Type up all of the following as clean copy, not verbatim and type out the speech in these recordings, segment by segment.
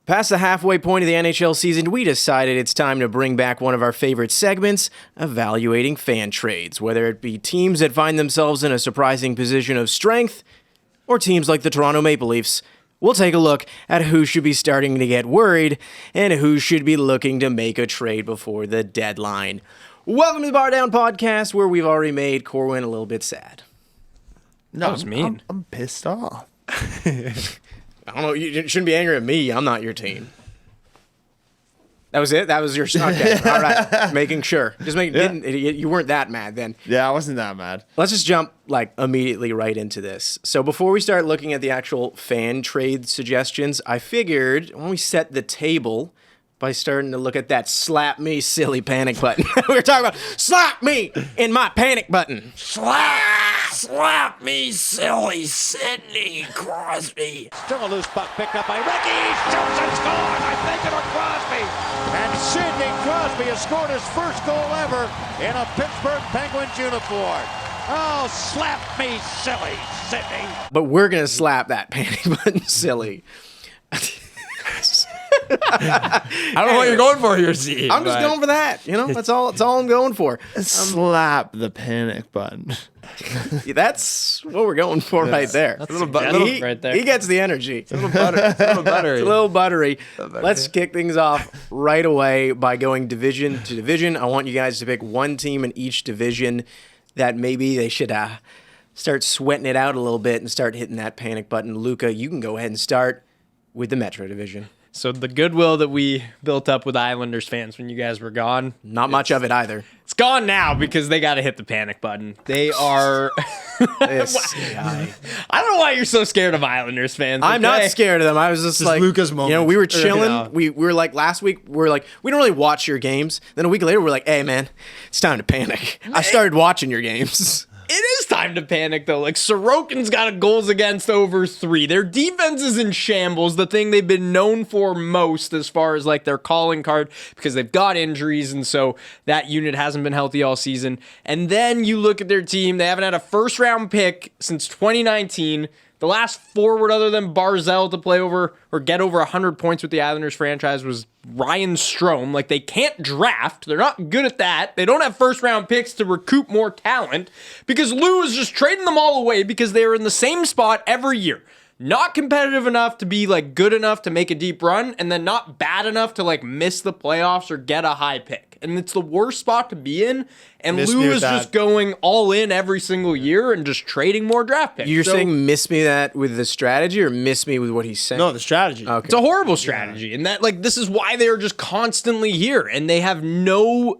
Past the halfway point of the NHL season, we decided it's time to bring back one of our favorite segments, evaluating fan trades, whether it be teams that find themselves in a surprising position of strength, or teams like the Toronto Maple Leafs. We'll take a look at who should be starting to get worried, and who should be looking to make a trade before the deadline. Welcome to the BarDown Podcast, where we've already made Corwin a little bit sad. No, That was mean. I'm pissed off. I don't know, you shouldn't be angry at me, I'm not your team. That was it? That was your... Okay, all right, making sure. Just making... You weren't that mad then. Yeah, I wasn't that mad. Let's just jump, immediately right into this. So before we start looking at the actual fan trade suggestions, I figured, why don't we set the table by starting to look at that slap me silly panic button. We were talking about slap me in my panic button. Slap me, silly Sidney Crosby. Still a loose puck picked up by Ricky. Shoots and scores. I think it'll Crosby. And Sidney Crosby has scored his first goal ever in a Pittsburgh Penguins uniform. Oh, slap me, silly Sidney. But we're going to slap that panic button silly. I don't know what you're going for here, Steve. I'm just going for that. You know, that's all I'm going for. Slap the panic button. That's what we're going for right there. That's a little right there. He gets the energy. It's a little buttery. It's a little buttery. Let's kick things off right away by going division to division. I want you guys to pick one team in each division that maybe they should start sweating it out a little bit and start hitting that panic button. Luca, you can go ahead and start with the Metro Division. So the goodwill that we built up with Islanders fans when you guys were gone, Not much of it either. it's gone now because they got to hit the panic button. They are... This guy. I don't know why you're so scared of Islanders fans. I'm not okay? scared of them. I was just like, Luca's moment. You know, we were chilling. No. We were like last week. We were like, we don't really watch your games. Then a week later, we're like, hey man, it's time to panic. I started watching your games. It is time to panic, though. Like, Sorokin's got a goals against over 3. Their defense is in shambles, the thing they've been known for most as far as, their calling card, because they've got injuries, and so that unit hasn't been healthy all season. And then you look at their team. They haven't had a first-round pick since 2019. The last forward other than Barzal to play over or get over 100 points with the Islanders franchise was Ryan Strome. They can't draft. They're not good at that. They don't have first-round picks to recoup more talent because Lou is just trading them all away because they are in the same spot every year. Not competitive enough to be, good enough to make a deep run, and then not bad enough to, miss the playoffs or get a high pick. And it's the worst spot to be in, and Lou is just going all in every single year and just trading more draft picks. You're saying miss me that with the strategy or miss me with what he's saying? No, the strategy. Okay. It's a horrible strategy, and that, this is why they're just constantly here, and they have no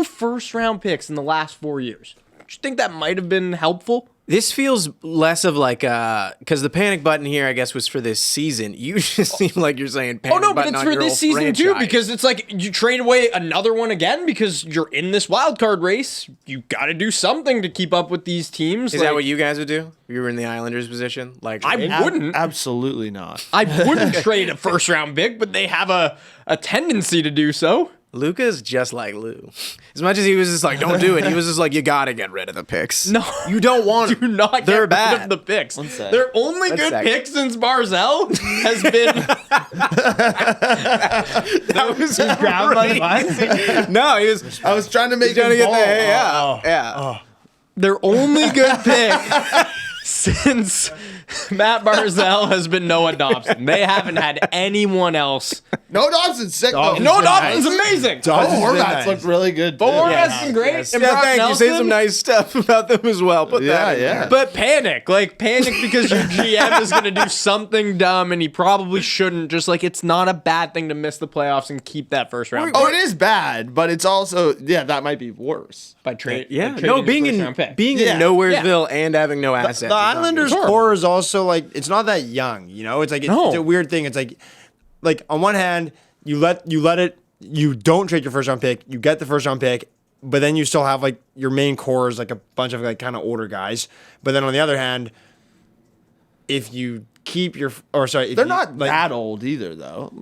first-round picks in the last 4 years. Do you think that might have been helpful? This feels less of because the panic button here, I guess, was for this season. You just seem like you're saying panic button But it's on for your this whole season too, franchise. because it's you trade away another one again because you're in this wild card race. You got to do something to keep up with these teams. Is that what you guys would do if you were in the Islanders' position? I wouldn't. Absolutely not. I wouldn't trade a first round pick, but they have a tendency to do so. Luca's just like Lou. As much as he was just like, don't do it, he was just like, you gotta get rid of the picks. No. You don't want them. Do not They're get rid bad. of the picks. sec. Their only One good sec. pick since Barzal has been That was grabbed by the vine? No, he was I was trying to make trying to him get bold. the yeah. their only good pick since Matt Barzal has been Noah Dobson. They haven't had anyone else. No, Dobson's sick. Noah though. Dobson's amazing. Horvat's looked really good. Bo too. Horvat's been great. Yes. And Yeah, Brock thank you. Say Nelson. some nice stuff about them as well. Put that in there. But panic because your GM is going to do something dumb and he probably shouldn't. Just it's not a bad thing to miss the playoffs and keep that first round Oh, it is bad, but it's also that might be worse. by trade. Yeah, by no, trading being your in first-round pick. being in Nowheresville and having no assets. The Islanders' core is also it's not that young, It's it's No. a weird thing. It's like on one hand, you let it, you don't trade your first round pick, you get the first round pick, but then you still have your main core is a bunch of kind of older guys. But then on the other hand, if you keep your They're not that old either, though.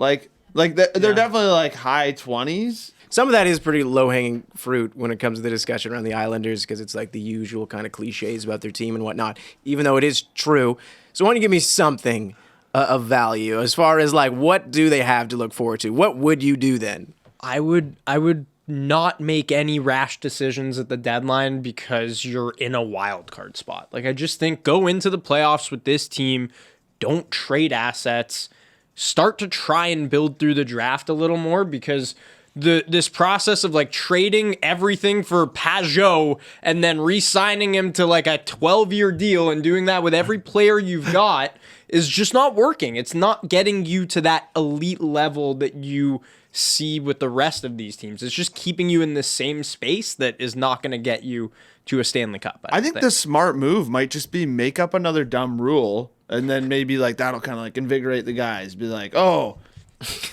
They're definitely high 20s. Some of that is pretty low-hanging fruit when it comes to the discussion around the Islanders because it's the usual kind of cliches about their team and whatnot, even though it is true. So why don't you give me something of value as far as like what do they have to look forward to? What would you do then? I would not make any rash decisions at the deadline because you're in a wild card spot. Like, I just think go into the playoffs with this team, don't trade assets, start to try and build through the draft a little more, because this process of like trading everything for Pajot and then re-signing him to like a 12-year deal and doing that with every player you've got is just not working. It's not getting you to that elite level that you see with the rest of these teams. It's just keeping you in the same space that is not going to get you to a Stanley Cup. I think the smart move might just be make up another dumb rule, and then maybe like that'll kind of like invigorate the guys. Be like, oh,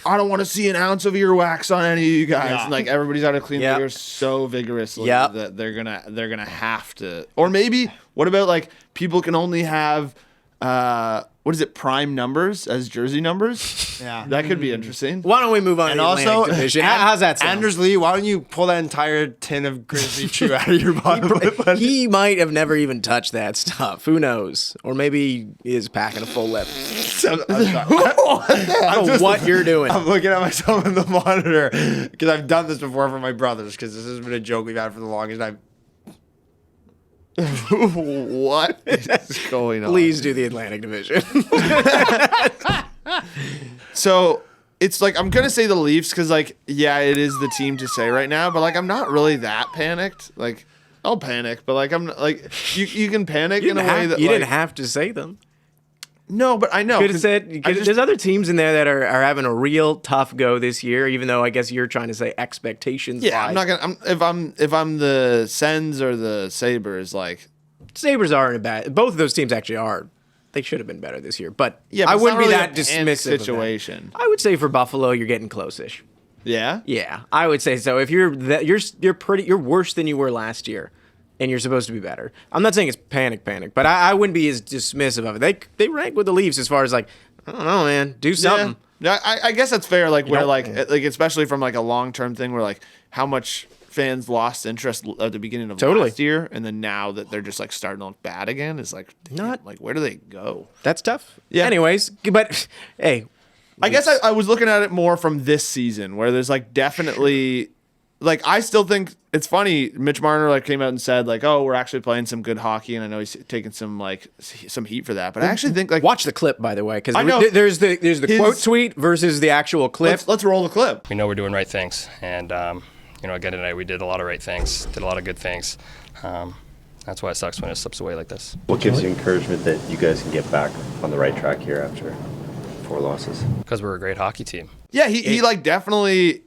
I don't want to see an ounce of earwax on any of you guys. Yeah. And like everybody's got to clean Yep. their ears so vigorously Yep. that they're gonna have to. Or maybe what about like people can only have what is it, prime numbers as jersey numbers? Yeah. That could be interesting. Why don't we move on And to the Atlantic also, Division? How's that sound? Anders Lee, why don't you pull that entire tin of Grizzly Chew out of your bottom lip? He might have never even touched that stuff. Who knows? Or maybe he is packing a full lip. I don't know what you're doing. I'm looking at myself in the monitor because I've done this before for my brothers, because this has been a joke we've had for the longest time. What is going on? Please do the Atlantic Division. So it's like I'm gonna say the Leafs because like yeah, it is the team to say right now, but like I'm not really that panicked. Like I'll panic, but like I'm like you can panic in a way that you like, didn't have to say them. No, but I know. Could have 'cause said I just- there's other teams in there that are having a real tough go this year. Even though I guess you're trying to say expectations. yeah, lie. I'm not gonna. If I'm the Sens or the Sabres, like Sabres aren't bad. Both of those teams actually are. They should have been better this year, but yeah, but I it's wouldn't not be really that a panic dismissive. situation. I would say for Buffalo, you're getting close-ish. Yeah. Yeah, I would say so. If you're you're worse than you were last year, and you're supposed to be better. I'm not saying it's panic, but I wouldn't be as dismissive of it. They rank with the Leafs as far as like, I don't know, man, do something. Yeah, I guess that's fair. Like where don't- like especially from like a long term thing where like how much fans lost interest at the beginning of Totally. last year, and then now that they're just like starting to look bad again, is like Not- like where do they go? That's tough. Yeah. Anyways, but hey, I guess I was looking at it more from this season where there's like definitely like I still think it's funny. Mitch Marner like came out and said like, oh, we're actually playing some good hockey, and I know he's taking some like some heat for that, but I actually think like watch the clip by the way, because I know. there's the His- quote tweet versus the actual clip. let's roll the clip. We know we're doing right things, and again tonight we did a lot of right things, did a lot of good things. That's why it sucks when it slips away like this. What gives you encouragement that you guys can get back on the right track here after 4 losses? Because we're a great hockey team. Yeah, he like definitely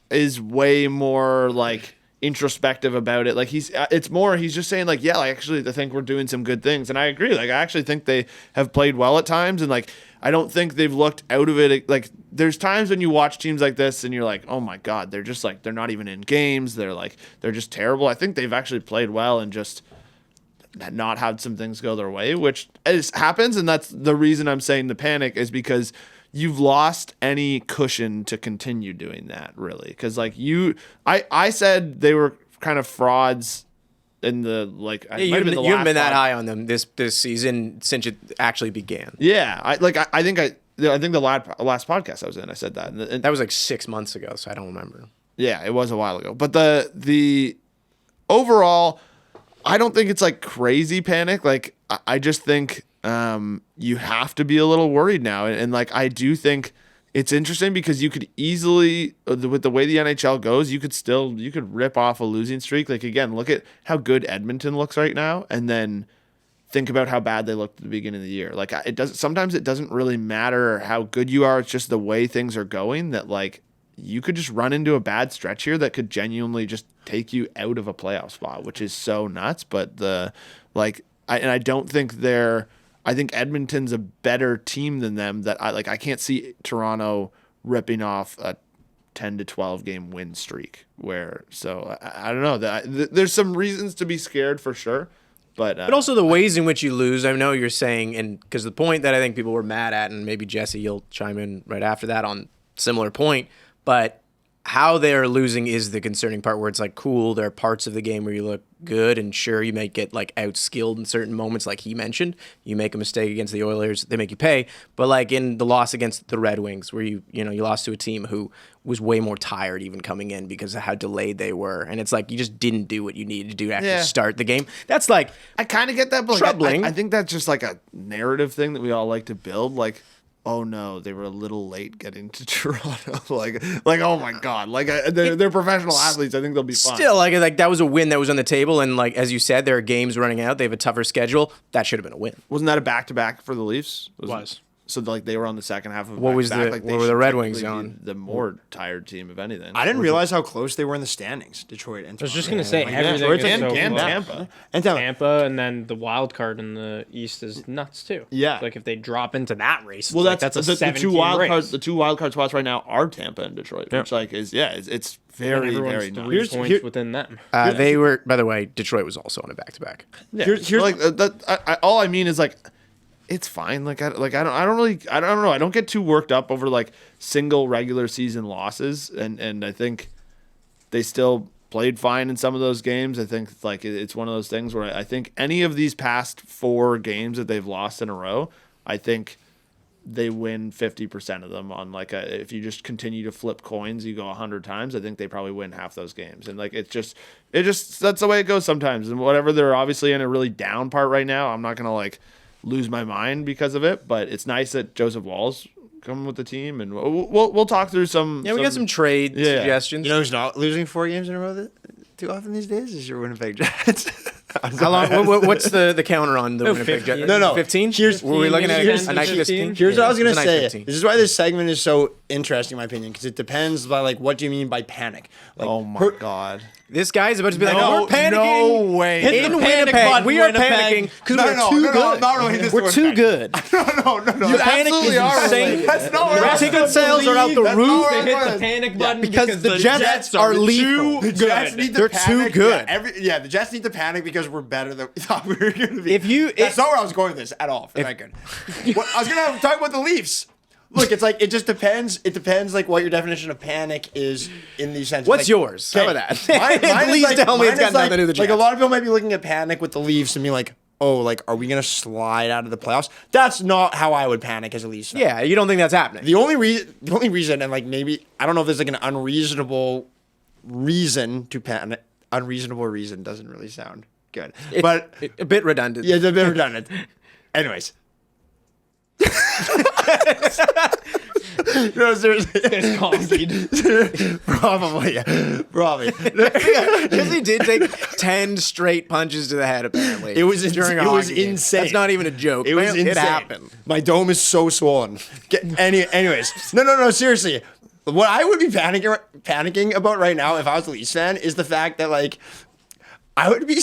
is way more like introspective about it. Like he's just saying like, yeah, like actually I think we're doing some good things, and I agree. Like I actually think they have played well at times, and like I don't think they've looked out of it. Like there's times when you watch teams like this and you're like, oh my god, they're just like they're not even in games. They're just terrible. I think they've actually played well and just not had some things go their way, which happens, and that's the reason I'm saying the panic is because you've lost any cushion to continue doing that, really. Because like I said they were kind of frauds in the like. Yeah, you haven't been that high on them this season since it actually began. Yeah, I think the last podcast I was in, I said that. And That was like 6 months ago, so I don't remember. yeah, it was a while ago. But the overall, I don't think it's like crazy panic. Like I just think you have to be a little worried now, and like I do think it's interesting because you could easily, with the way the NHL goes, you could rip off a losing streak. Like again, look at how good Edmonton looks right now, and then think about how bad they looked at the beginning of the year. Like sometimes it doesn't really matter how good you are. It's just the way things are going that like you could just run into a bad stretch here that could genuinely just take you out of a playoff spot, which is so nuts. But I don't think I think Edmonton's a better team than them. That I can't see Toronto ripping off a 10 to 12 game win streak. I don't know. There's some reasons to be scared for sure, but also the ways in which you lose. I know you're saying, and because the point that I think people were mad at, and maybe Jesse, you'll chime in right after that on similar point. But how they're losing is the concerning part, where it's like, cool, there are parts of the game where you look good, and sure, you may get like outskilled in certain moments, like he mentioned. You make a mistake against the Oilers, they make you pay. But like in the loss against the Red Wings, where you lost to a team who was way more tired even coming in because of how delayed they were, and it's like you just didn't do what you needed to do after you start the game. That's like, I kind of get that, but troubling. I think that's just like a narrative thing that we all like to build. Like, oh no, they were a little late getting to Toronto. like oh my god, like they're professional athletes. I think they'll be fine. Still, like that was a win that was on the table, and like as you said, there are games running out. They have a tougher schedule. That should have been a win. Wasn't that a back-to-back for the Leafs? Was. So like they were on the second half of What was back-to-back. the- Like, they what were the should Red Wings technically be on? The more tired team, if anything. I didn't realize how close they were in the standings, Detroit and I was just gonna say Like, everything Detroit's is and, so and close. Tampa. And Tampa. Tampa, and then the wild card in the East is nuts too. Yeah. Like if they drop into that race, Well, that's that's a the 17 two wild race. cards. The two wild card spots right now are Tampa and Detroit, which like is it's And very everyone's very 3 nice. points within them. They were, by the way, Detroit was also on a back-to-back. Yeah. Here's- Like all I mean is like it's fine. Like I don't know. I don't get too worked up over like single regular season losses, and I think they still played fine in some of those games. I think like it's one of those things where I think any of these past 4 games that they've lost in a row, I think they win 50% of them on like if you just continue to flip coins, you go 100 times, I think they probably win half those games. And like it just that's the way it goes sometimes. And whatever, they're obviously in a really down part right now. I'm not gonna like lose my mind because of it, but it's nice that Joseph Wall's coming with the team, and we'll talk through some. Yeah, we got some trade Yeah. suggestions. You know who's not losing 4 games in a row too often these days? Is your Winnipeg Jets. How long? What's the counter on the Winnipeg 15. Jets? No. 15? Here's- Were we looking at here's- a nice 15? Here's what I was gonna It's a nice say. 15. This is why this segment is so interesting, in my opinion, because it depends by like what do you mean by panic. Like, Oh my god! This guy's about to be like, No, we're panicking. no way. In Hit the panic Winnipeg, button, we are Winnipeg. panicking because No, we're no, too no, good. I'm not really this We're too good. no. Your panic absolutely is are insane. related. That's not what I was Ticket supposed to sales are out the believe. That's roof. not They what hit I the was- panic button because the Jets are lethal. The Jets need to They're panic. too good. The Jets need to panic because we're better than we thought we were going to be. if- That's not where I was going with this at all. For that good. I was going to talk about the Leafs. Look, it's like it just depends. It depends like what your definition of panic is in these senses. What's like, yours? How about that? Mine is Please like- tell me mine it's got is nothing to do with the Like a Jets. lot of people might be looking at panic with the Leafs and be like, oh, like are we gonna slide out of the playoffs? That's not how I would panic as a Leafs fan. Yeah, you don't think that's happening? The only reason, and like maybe I don't know if there's like an unreasonable reason to panic. Unreasonable reason doesn't really sound good, but a bit redundant. yeah, it's a bit redundant. Anyways. No, seriously. Probably. Because he did take 10 straight punches to the head, apparently. It was during a it was hockey game. insane. That's not even a joke. It was Man, insane. It happened. My dome is so swollen. Anyways, no. Seriously, what I would be panicking about right now if I was a Leafs fan is the fact that like I would be.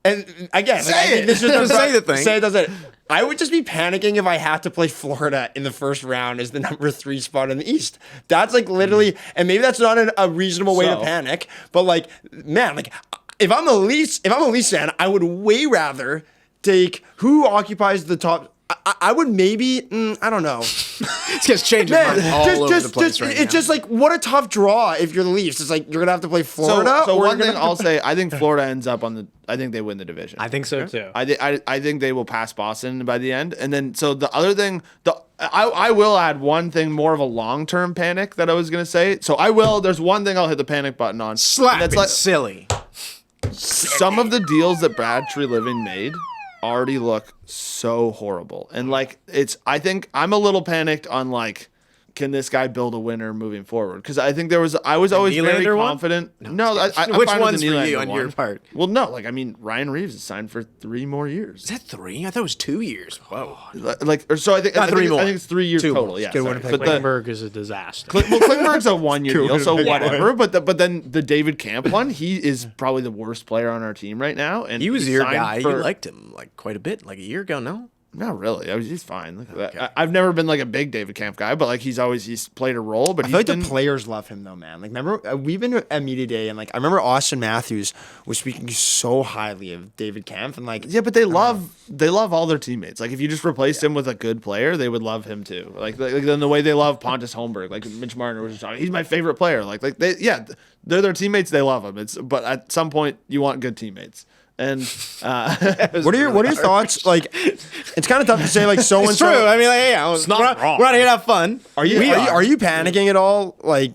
And again, like, I think this is Say the thing. Say it doesn't. I would just be panicking if I have to play Florida in the first round as the number 3 spot in the East. That's like literally, and maybe that's not a reasonable way to So? panic, but like, man, like if I'm a Leafs fan, I would way rather take who occupies the top. I would maybe, I don't know. It's just changing Man, mind all over the place right it's now. just like what a tough draw if you're the Leafs. It's like you're gonna have to play Florida. So or one you're thing gonna I'll say, I think Florida ends up on the. I think they win the division. I think so too. I think they will pass Boston by the end, and then so the other thing, I will add one thing more of a long term panic that I was gonna say. So I will. There's one thing I'll hit the panic button on. Slap and it, silly. Some of the deals that Brad Treliving made already look so horrible, and like I think I'm a little panicked on like, can this guy build a winner moving forward? Because I think I was always very Nylander one? confident. No, I'm Which fine with one's the for Nylander you on one. your part? Well, no, like I mean, Ryan Reeves is signed for 3 more years. Is that 3? I thought it was 2 years. Whoa. So I think Not 3 more. I think it's 3 years 2 more. total. Yeah, Good sorry. Winnipeg. But the, Klingberg is a disaster. well, Klingberg's a 1-year deal, so Good whatever. But then the David Camp one, he is probably the worst player on our team right now. And He was your signed guy. for- You liked him like quite a bit, like a year ago, no? Not really. He's fine. I've never been like a big David Camp guy, but like he's played a role. But I feel like the players love him though, man. Like, remember we've been at media day, and like I remember Austin Matthews was speaking so highly of David Camp, and like yeah, but they love all their teammates. Like if you just replaced him with a good player, they would love him too. Like then the way they love Pontus Holmberg, like Mitch Marner was just talking, he's my favorite player. Like they're their teammates. They love him. But at some point you want good teammates. And what are your thoughts? Like, it's kind of tough to say. Like, so and It's true. so. I mean, like, hey, we're not here to have fun. Are you panicking at all? Like,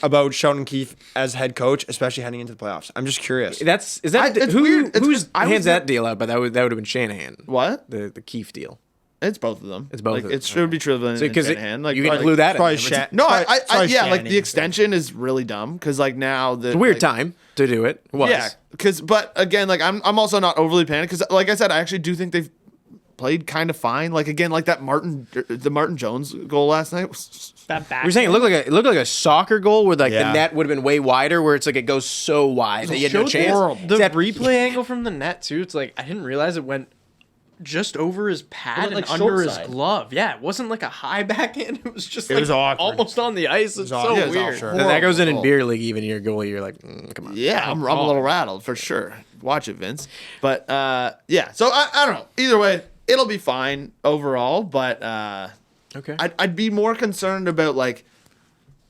about Sheldon Keefe as head coach, especially heading into the playoffs? I'm just curious. It's who weird. who's hands that deal out? But that would have been Shanahan. What? The Keefe deal. It's both of them. It's both of them. It should be Trillian and Shanahan. Like you can include that. Probably like the extension is really dumb because like now it's a weird time to do it. Yeah, but again, like I'm also not overly panicked because like I said, I actually do think they've played kind of fine. Like again, like the Martin Jones goal last night. You're saying it looked like a soccer goal where like the net would have been way wider, where it's like it goes so wide that you had no chance. The replay angle from the net too. It's like I didn't realize it went just over his pad and under his glove. Yeah, it wasn't like a high backhand. It was just was awkward. almost on the ice. It's so weird. And that goes in beer league, even your goalie. You're like, come on. Yeah, I'm a little rattled for sure. Watch it, Vince. But yeah, so I don't know. Either way, it'll be fine overall. But okay, I'd be more concerned about like,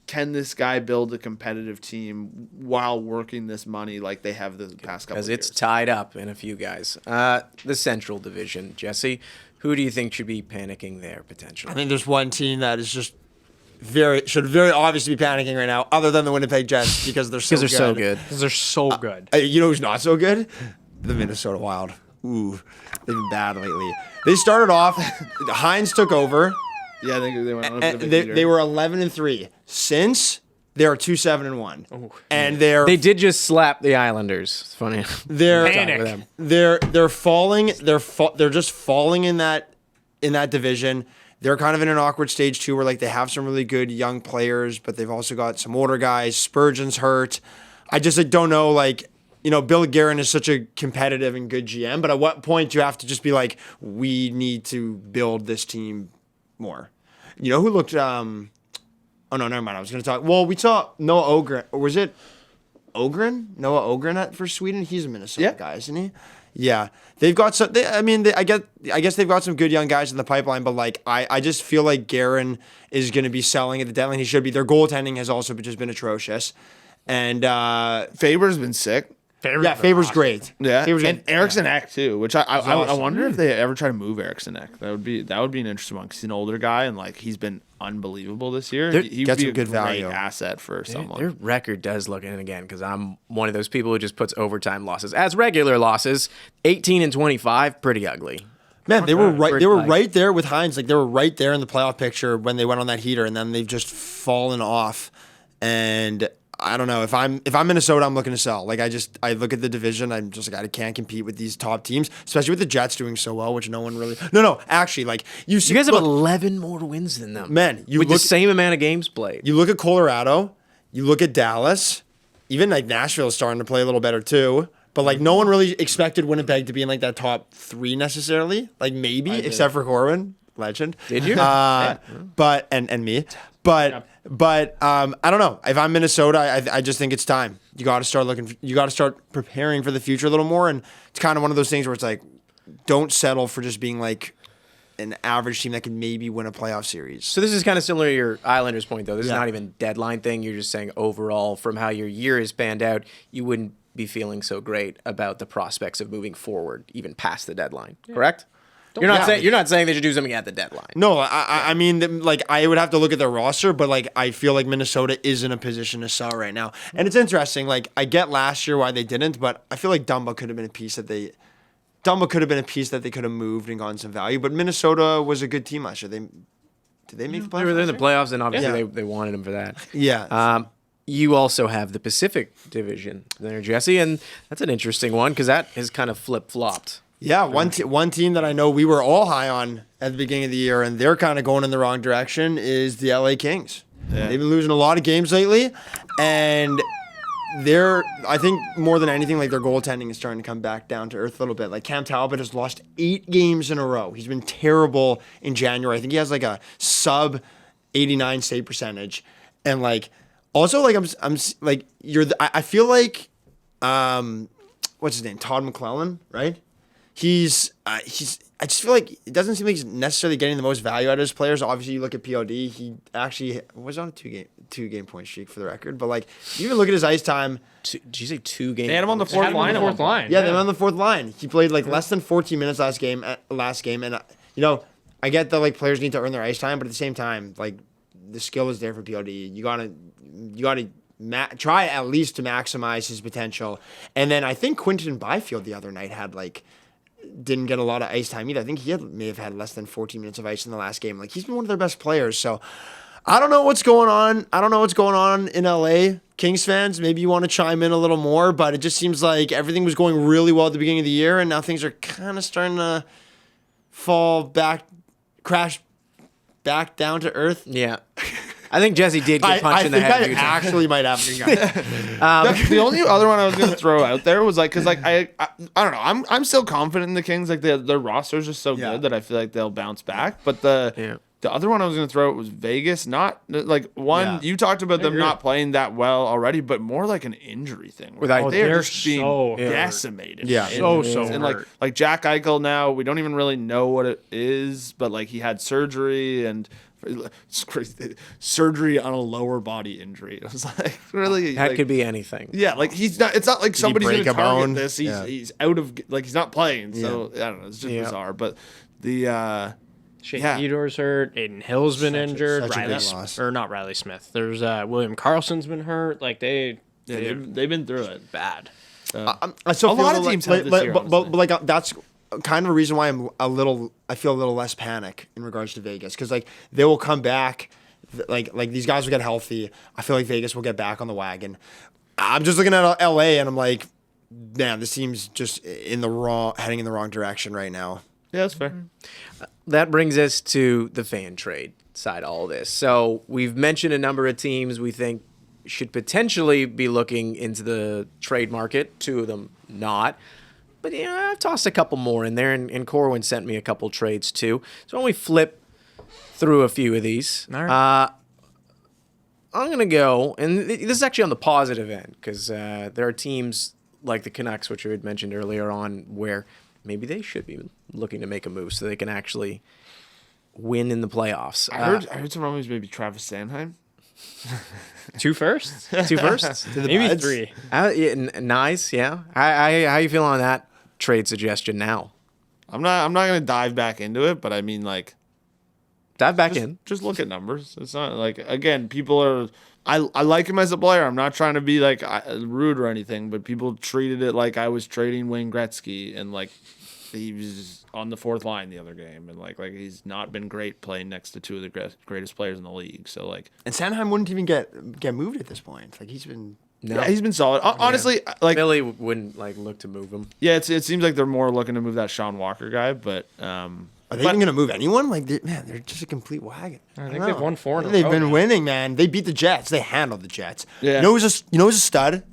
can this guy build a competitive team while working this money like they have the past couple of years? Because it's tied up in a few guys. The Central Division, Jesse, who do you think should be panicking there potentially? I think there's one team that is just should very obviously be panicking right now, other than the Winnipeg Jets because they're so good. Because they're so good. You know who's not so good? The Minnesota Wild. Ooh, they've been bad lately. They started off. Hines took over. Yeah, I think they went on And they were 11-3. Since they are 2-7-1, and they did just slap the Islanders. It's funny. They're falling. They're just falling in that division. They're kind of in an awkward stage too, where like they have some really good young players, but they've also got some older guys. Spurgeon's hurt. I just don't know. Like, you know, Bill Guerin is such a competitive and good GM, but at what point do you have to just be like, we need to build this team more? You know who looked? Oh no, never mind. I was going to talk. Well, we saw Noah Ogren. Or was it Ogren? Noah Ogren for Sweden. He's a Minnesota guy, isn't he? Yeah, they've got some. I guess they've got some good young guys in the pipeline, but like I just feel like Guerin is going to be selling at the deadline. He should be. Their goaltending has also just been atrocious, and Faber's been sick. Faber's great. Yeah, Faber's and Eriksson Ek too, which I wonder if they ever try to move Eriksson Ek. That would be an interesting one because he's an older guy and like he's been unbelievable this year. He would be a good value asset for someone. Their record does look, and again, because I'm one of those people who just puts overtime losses as regular losses. 18-25, pretty ugly. Man, they were right. They were right there with Hines. Like they were right there in the playoff picture when they went on that heater, and then they've just fallen off. And I don't know if I'm Minnesota, I'm looking to sell. Like I look at the division, I'm just like I can't compete with these top teams, especially with the Jets doing so well, which no one really. No, actually, like you guys have 11 more wins than them, man. With the same amount of games played. You look at Colorado, you look at Dallas, even like Nashville is starting to play a little better too. But like no one really expected Winnipeg to be in like that top 3 necessarily. Like maybe, except for Corwin, legend. Did you? But and me, but. But I don't know. If I'm Minnesota, I just think it's time. You got to start looking. You got to start preparing for the future a little more. And it's kind of one of those things where it's like, don't settle for just being like an average team that can maybe win a playoff series. So this is kind of similar to your Islanders point, though. This is not even deadline thing. You're just saying overall, from how your year has panned out, you wouldn't be feeling so great about the prospects of moving forward, even past the deadline. Correct? You're not saying they should do something at the deadline. No, I mean, like I would have to look at their roster, but like I feel like Minnesota is in a position to sell right now, and it's interesting. Like I get last year why they didn't, but I feel like Dumba could have been a piece that they could have moved and gotten some value. But Minnesota was a good team last year. Did they make the playoffs? They were in the playoffs, and obviously they wanted them for that. Yeah. You also have the Pacific Division there, Jesse, and that's an interesting one because that has kind of flip-flopped. Yeah, one team that I know we were all high on at the beginning of the year, and they're kind of going in the wrong direction, is the LA Kings. Yeah. They've been losing a lot of games lately, and I think more than anything, like their goaltending is starting to come back down to earth a little bit. Like Cam Talbot has lost 8 games in a row. He's been terrible in January. I think he has like a sub 89 save percentage, and like also like I'm like I feel like what's his name, Todd McClellan, right? He's I just feel like it doesn't seem like he's necessarily getting the most value out of his players. Obviously, you look at POD, he actually was on a two game point streak for the record. But like, you even look at his ice time. Did you say 2 games? They had him on the fourth line. Yeah, they're on the fourth line. He played like less than 14 minutes last game, and I get that like players need to earn their ice time, but at the same time, like the skill is there for POD. You gotta try at least to maximize his potential. And then I think Quinton Byfield the other night didn't get a lot of ice time either. I think may have had less than 14 minutes of ice in the last game. Like, he's been one of their best players. So I don't know what's going on. I don't know what's going on in LA. Kings fans, maybe you want to chime in a little more, but it just seems like everything was going really well at the beginning of the year, and now things are kind of starting to crash back down to earth. Yeah. I think Jesse did get punched in the head. I think I actually might have. The only other one I was going to throw out there was like, because like I don't know, I'm still confident in the Kings. Like their roster's just so good that I feel like they'll bounce back. But the other one I was going to throw out was Vegas. Not like you talked about them not playing that well already, but more like an injury thing. They're just being decimated. Yeah, so and like Jack Eichel now, we don't even really know what it is, but like he had surgery and. It's crazy. Surgery on a lower body injury. It was like really that could be anything. Yeah, like he's not. It's not like somebody's going to target this. He's out of like he's not playing. So I don't know. It's just bizarre. But the Shane Theodore's hurt. Aiden Hill's been injured. Not Riley Smith. There's William Carlson's been hurt. Like they've been through it bad. I still a feel lot of teams have this year, but like that's kind of a reason why I feel a little less panic in regards to Vegas, because like they will come back, like these guys will get healthy. I feel like Vegas will get back on the wagon. I'm just looking at LA and I'm like, man, this team's just heading in the wrong direction right now. Yeah, that's fair. That brings us to the fan trade side of all this. So we've mentioned a number of teams we think should potentially be looking into the trade market. 2 of them not. But I've tossed a couple more in there, and Corwin sent me a couple trades too. So why don't we flip through a few of these? All right. I'm going to go, and this is actually on the positive end, because there are teams like the Canucks, which I had mentioned earlier on, where maybe they should be looking to make a move so they can actually win in the playoffs. I heard some rumors maybe Travis Sanheim. 2 firsts? 2 firsts? Maybe 3. Nice, yeah. How you feeling on that trade suggestion now? I'm not going to dive back into it, but I mean, like, dive back in. Just look at numbers. It's not like, again, people are. I like him as a player. I'm not trying to be like rude or anything, but people treated it like I was trading Wayne Gretzky, and like he was on the 4th line the other game, and like he's not been great playing next to 2 of the greatest players in the league. So like, and Sanheim wouldn't even get moved at this point. Like he's been. No. Yeah, he's been solid. Honestly, like Philly wouldn't like look to move him. Yeah, it seems like they're more looking to move that Sean Walker guy, but are they even going to move anyone? Like, they're just a complete wagon. I think they've won 4 in a row. They've been winning, man. They beat the Jets. They handled the Jets. Yeah. You know who's a stud?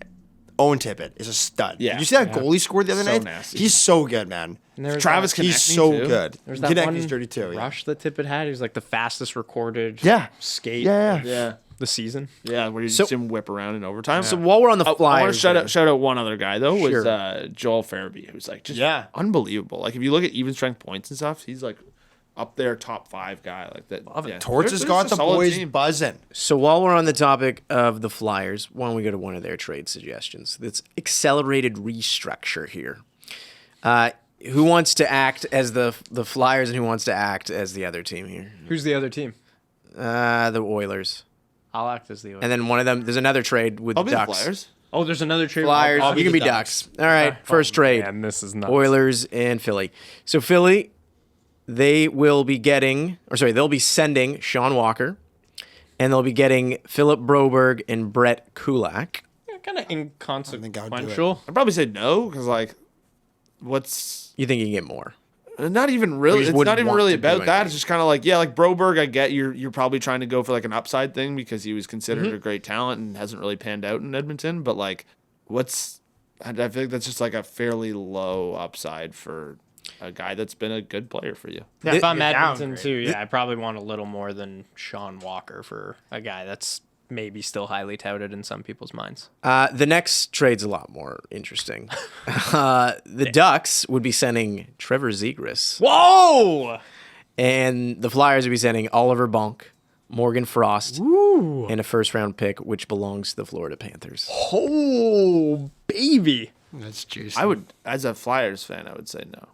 Owen Tippett is a stud. Yeah. Did you see that goal he scored the other night? Nasty. He's so good, man. Travis Konechny, he's so too. good. There's that one Konechny's dirty too. rush that Tippett had. He was like the fastest recorded skate Yeah. the season. Yeah, where you just see him whip around in overtime. So while we're on the Flyers, I want to shout out one other guy though, was Sure. Joel Farabee, who's like just unbelievable. Like if you look at even strength points and stuff, he's like up there top 5 guy like that. Yeah. Torts has got the boys buzzing. So while we're on the topic of the Flyers, why don't we go to one of their trade suggestions? That's accelerated restructure here. Who wants to act as the Flyers and who wants to act as the other team here? Who's the other team? The Oilers. I'll act as the Oilers. And then one of them, there's another trade with I'll the be Ducks. the Flyers. Oh, there's another trade. Flyers. I'll You can the be Ducks. All right, first trade. Man, this is nuts. Oilers and Philly. So Philly, they'll be sending Sean Walker, and they'll be getting Philip Broberg and Brett Kulak. Kind of I would inconsequential. I'd probably say no because like, what's You think you can get more? Not even really. just It's wouldn't not even want really to do about that. anything. It's just kind of like, yeah, like Broberg, I get you're probably trying to go for like an upside thing because he was considered Mm-hmm. a great talent and hasn't really panned out in Edmonton. But like, I feel like that's just like a fairly low upside for a guy that's been a good player for you. Yeah, If I'm you're down, Edmonton great. too, yeah, I probably want a little more than Sean Walker for a guy that's maybe still highly touted in some people's minds. The next trade's a lot more interesting. The Ducks would be sending Trevor Zegras, Whoa! and the Flyers would be sending Oliver Bonk, Morgan Frost, and a first-round pick, which belongs to the Florida Panthers. Oh, baby. That's juicy. I would, as a Flyers fan, I would say no.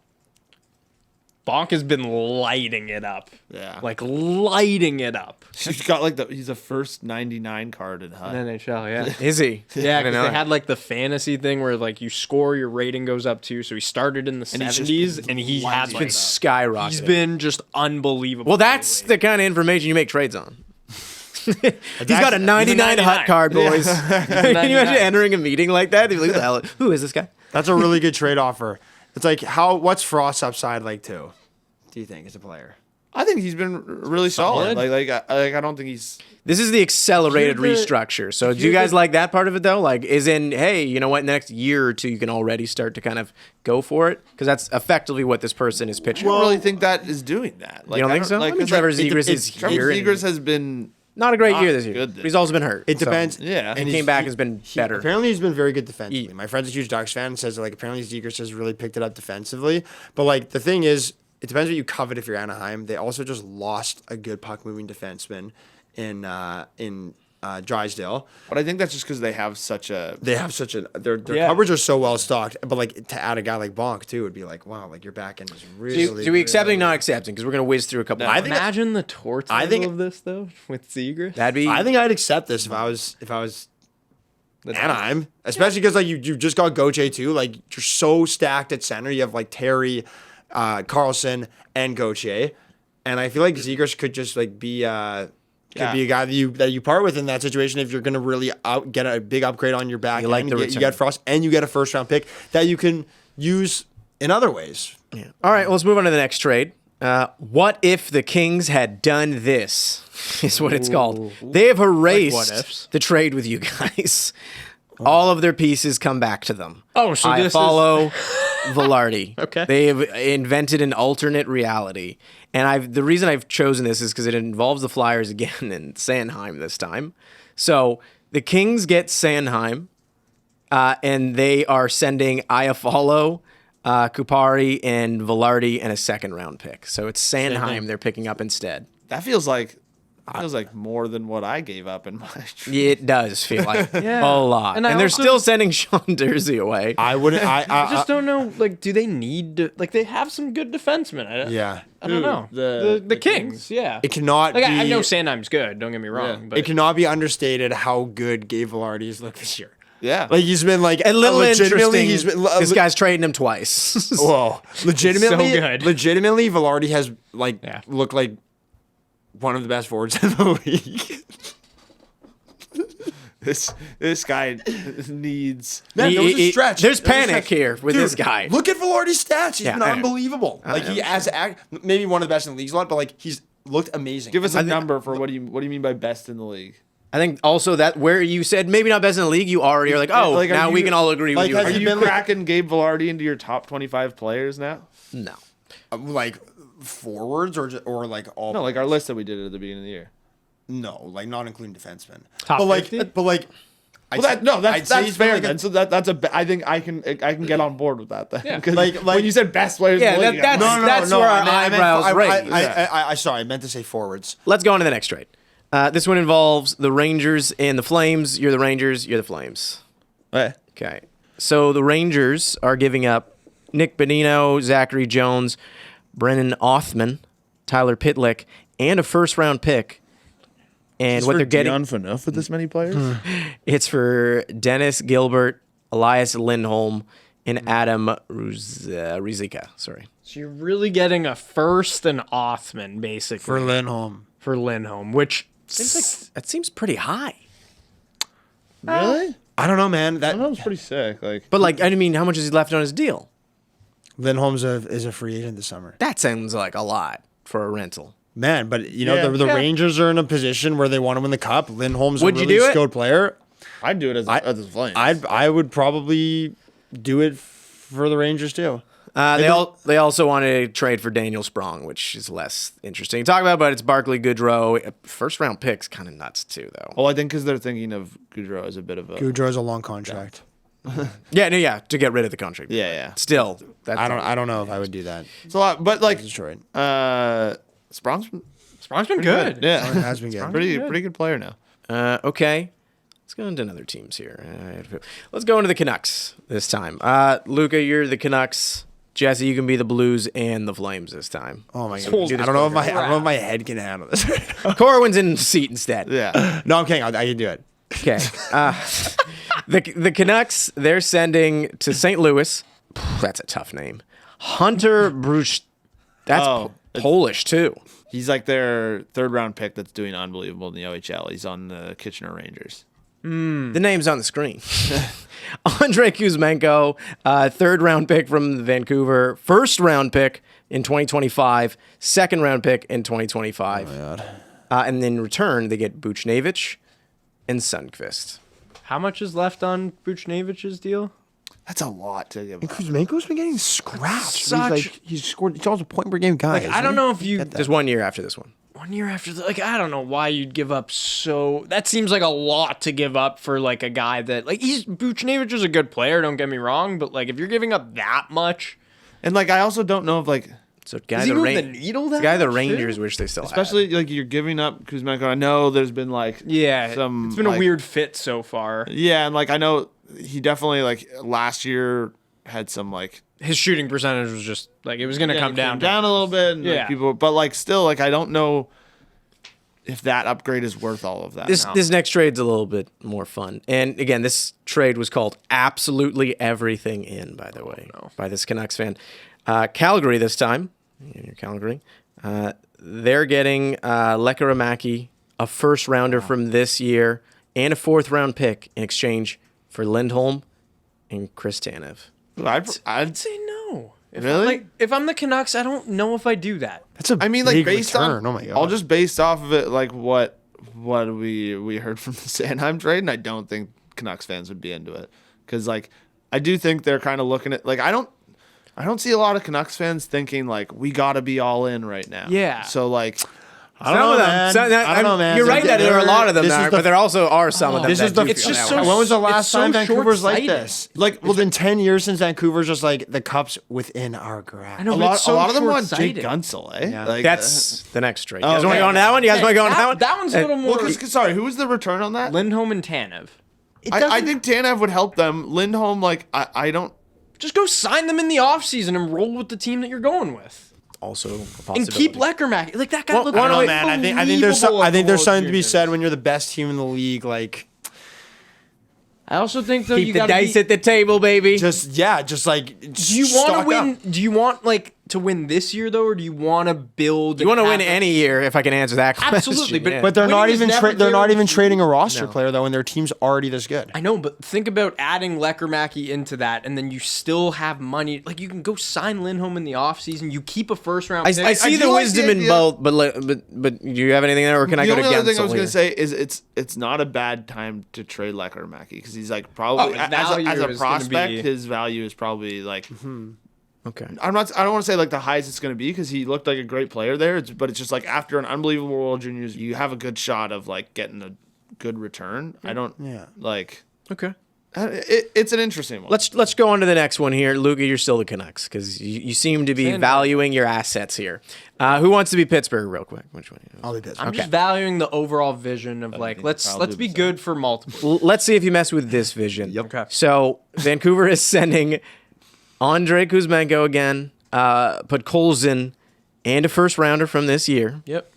Bonk has been lighting it up. Yeah. Like lighting it up. He's got like he's a first 99 card in HUD. NHL, yeah. Is he? Yeah, I because know they that. had like the fantasy thing where like you score, your rating goes up too. So he started in the And he's just 70s and he had Been like skyrocketing. he's been just unbelievable. Well, that's the kind of information you make trades on. He's got a 99 99. hut card, boys. Can you imagine entering a meeting like that? You'd be like, "Who the hell? Who is this guy?" That's a really good trade offer. It's like what's Frost's upside like too? Do you think as a player? I think he's been really solid. I don't think he's. This is the accelerated You're the- restructure. So do you guys like that part of it though? Like, is in, hey, you know what? Next year or two, you can already start to kind of go for it because that's effectively what this person is pitching. I don't really think that is doing that. Like, you don't I think so? I mean, it's Trevor like- Zegras is Trevor here. and Zegras has been not a great not year this year, good but he's also been hurt. It so- depends. Yeah. And he's- came back has been better. Apparently, he's been very good defensively. My friend's a huge Ducks fan and says that, like apparently Zegras has really picked it up defensively. But like the thing is, it depends what you covet if you're Anaheim. They also just lost a good puck moving defenseman in Drysdale. But I think that's just because they have such a. They have such a their Yeah. covers are so well stocked. But like to add a guy like Bonk too would be like, wow, like your back end is really. Do we accepting, really- not accepting? Because we're gonna whiz through a couple. I think Imagine the tour I title think- of this though with Zegras. That'd be. I think I'd accept this if I was Anaheim, especially because like you just got Gauthier too. Like you're so stacked at center. You have like Terry, Carlson, and Gauthier, and I feel like Zegras could just like be could be a guy that you part with in that situation if you're gonna really get a big upgrade on your back. You like end. the You return. get Frost and you get a first round pick that you can use in other ways. Yeah. All right, well, let's move on to the next trade. What if the Kings had done this? Is what it's called. They have erased what ifs? the trade with you guys. All of their pieces come back to them. Oh, so I this is- follow Velarde. Okay. They have invented an alternate reality. And the reason I've chosen this is because it involves the Flyers again and Sanheim this time. So the Kings get Sanheim, and they are sending Iafallo, Kupari, and Velarde, and a second-round pick. So it's Sanheim they're picking up instead. That feels like more than what I gave up in my. It does feel like a lot. And And, I they're also- still sending Sean Dursey away. I wouldn't. I just don't know. Like, do they need to? Like, they have some good defensemen. Yeah. I don't know. The Kings. Yeah. It cannot Like, be. I know Sandheim's good. Don't get me wrong. But It cannot be understated how good Gabe Velarde's looked this year. Yeah. Like he's been like A little legitimately. interesting. He's been This guy's trading him twice. whoa, legitimately, So good. legitimately, Velarde has like Yeah. looked like one of the best forwards in the league. This guy needs. Man, there was a stretch. There's There was a panic stretch. here with Dude, this guy. Look at Velarde's stats. He's Yeah, been I know. unbelievable. Like he has maybe one of the best in the league a lot, but like he's looked amazing. Give us a number for what do you mean by best in the league? I think also that where you said maybe not best in the league, you already are like, oh, Like, are now we you- can all agree like, with you. has Are he you been, like- cracking Gabe Velarde into your top 25 players now? No. like forwards or like all. No, like our list that we did at the beginning of the year. No, like not including defensemen. Top but like, 50? but like. Well, that's say that's he's been fair like a- then. So that's I think I can get on board with that then. Yeah. 'Cause Like- when you said best players, Yeah, in the league, that's- I'm like, that's where our eyebrows raise. I sorry, I meant to say forwards. Let's go on to the next trade. This one involves the Rangers and the Flames. You're the Rangers, you're the Flames. eh. Okay. So the Rangers are giving up Nick Bonino, Zachary Jones, Brennan Othman, Tyler Pitlick, and a first-round pick. And what they're getting, enough with this many players. it's for Dennis Gilbert, Elias Lindholm, and Adam Ruzicka. Sorry. so you're really getting a first and Othman, basically. Lindholm. For Lindholm, which That seems pretty high. Really? I don't know, man. That That was pretty sick. Like, But, like, I mean, how much is he left on his deal? Lindholm's is a free agent this summer. That sounds like a lot for a rental. Man, but the Rangers are in a position where they want to win the cup. Lindholm's Would a you really do it? skilled player. I'd do it as the Flames. I would probably do it for the Rangers too. They also wanted to trade for Daniel Sprong, which is less interesting to talk about, but it's Barclay Goodrow. First round pick's kind of nuts too, though. Well, I think because they're thinking of Goudreau as a bit of a. Goudreau's a long contract. To get rid of the contract. Yeah. Still, that's I don't know if I would do that. It's a lot, but like Detroit. Sprong's been good. Yeah, has been good. pretty good player now. Okay. Let's go into other teams here. Let's go into the Canucks this time. Luca, you're the Canucks. Jesse, you can be the Blues and the Flames this time. Oh my god! I don't know if my head can handle this. Corwin's in the seat instead. Yeah. No, I'm kidding. I can do it. Okay. The Canucks, they're sending to St. Louis. That's a tough name. Hunter Bruce. That's Polish too. He's like their third round pick that's doing unbelievable in the OHL. He's on the Kitchener Rangers. The name's on the screen. Andrei Kuzmenko, third round pick from Vancouver, first round pick in 2025, second round pick in 2025. Oh my God. And then in return, they get Buchnevich and Sundqvist. How much is left on Buchnevich's deal? That's a lot to give up. Kuzmenko's been getting scratched. Such- He's scored. He's always a point per game guy. I don't know if you Just 1 year after this one. 1 year after I don't know why you'd give up so. That seems like a lot to give up for like a guy that Buchnevich is a good player. Don't get me wrong, but like if you're giving up that much, And like I also don't know if like So guy Does he the move the needle that guy the much, Rangers too? wish they still had. especially like you're giving up Kuzmenko. I know there's been like yeah, some it's been a like- weird fit so far. Yeah, and like I know he definitely like last year had some like His shooting percentage was just like it was going to come he down. came down a little bit. And, like, Yeah. people, but like still like I don't know if that upgrade is worth all of that. This next trade's a little bit more fun. And again, this trade was called Absolutely Everything In, by the way, by this Canucks fan. Calgary this time. You're Calgary. They're getting Lekkerimaki, a first rounder from this year, and a fourth round pick in exchange for Lindholm and Chris Tanev. I'd Say no. Really? If I'm the Canucks, I don't know if I do that. That's a I mean, like big based return. on, Oh my God. all just based off of it, like what we heard from the Sanheim trade, and I don't think Canucks fans would be into it because like I do think they're kind of looking at like I don't see a lot of Canucks fans thinking like we got to be all in right now. Yeah. So like I don't know, man. I don't know, man. You're right that there are a lot of them, This is but there also are some of them. This is that the. do It's feel just that so way. When was the last it's so time Vancouver's like short-sighted. this? Like, well, been 10 years since Vancouver's just like the cup's within our grasp. I know, a but lot, it's so a lot of them want Jake short-sighted. Gunsel, eh? Yeah. Like, That's the next trade. You guys okay. want to go on that one? You guys want to go on that one? That one's a little more. well, sorry, who was the return on that? Lindholm and Tanev. I think Tanev would help them. Lindholm, like I don't. Just go sign them in the offseason and roll with the team that you're going with. Also, a And possibility. keep Lekkermack. Like that guy Well, looked why don't we- man. I think there's something to be said when you're the best team in the league. Like, I also think though Keep you the gotta dice be, at the table, baby. just like. do you want to win? Do you want like to win this year though, or do you want to build? You want to and win have a- any year, if I can answer that question. Absolutely, but- yeah. But they're Winning not is even never they're not even guaranteed. trading a roster No. player though, and their team's already this good. I know, but think about adding Lekkermacky into that, and then you still have money. Like you can go sign Lindholm in the offseason. You keep a first round. I pick. see I the do like wisdom the in idea- both, but do you have anything there, or can I The go to only other thing I Gensel was gonna here? say is it's not a bad time to trade Lekkerimaki because he's like probably his as value a is gonna prospect, be- his value is probably like. Okay. I don't want to say like the highest it's going to be because he looked like a great player there, but it's just like after an unbelievable World Juniors, you have a good shot of like getting a good return. I don't like. Okay. It's an interesting one. Let's go on to the next one here. Luca, you're still the Canucks because you seem to be Fan valuing your assets here. Who wants to be Pittsburgh real quick? Which one? I'll be pissed. I'm just valuing the overall vision of like let's probably be the good for multiple. Let's see if you mess with this vision. Yep. Okay. So Vancouver is sending Andrei Kuzmenko again, Podkolzin, and a first rounder from this year. Yep,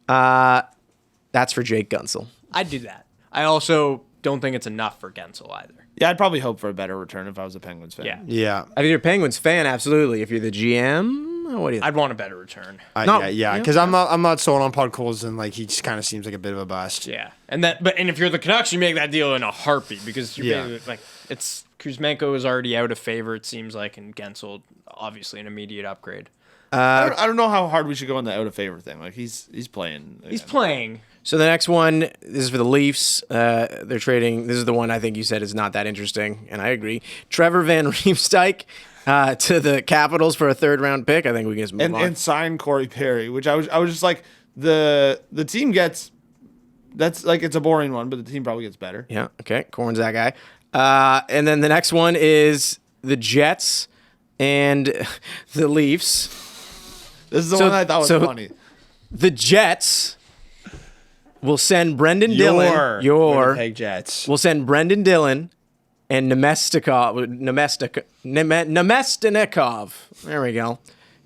That's for Jake Gunsel. I'd do that. I also don't think it's enough for Gensel either. Yeah, I'd probably hope for a better return if I was a Penguins fan. Yeah, Yeah. If you're a Penguins fan, absolutely. If you're the GM, what do you? I'd want a better return. No. Yeah. Because I'm not sold on Podkolzin, and like he just kind of seems like a bit of a bust. Yeah, and if you're the Canucks, you make that deal in a heartbeat because you're Yeah. paying, like it's Kuzmenko is already out of favor, it seems like, and Gensel, obviously an immediate upgrade. I don't know how hard we should go on the out of favor thing. Like he's playing. Again. He's playing. So the next one, this is for the Leafs. They're trading. This is the one I think you said is not that interesting, and I agree. Trevor Van Riemsdyk to the Capitals for a 3rd-round pick. I think we can just move on. And sign Corey Perry, which I was just like the team gets. That's like it's a boring one, but the team probably gets better. Yeah. Okay. Corwin's that guy. And then the next one is the Jets and the Leafs. This is the one I thought was funny. The Jets will send Brendan Dillon. Winnipeg Jets. We'll send Brendan Dillon and Nemestikov. There we go.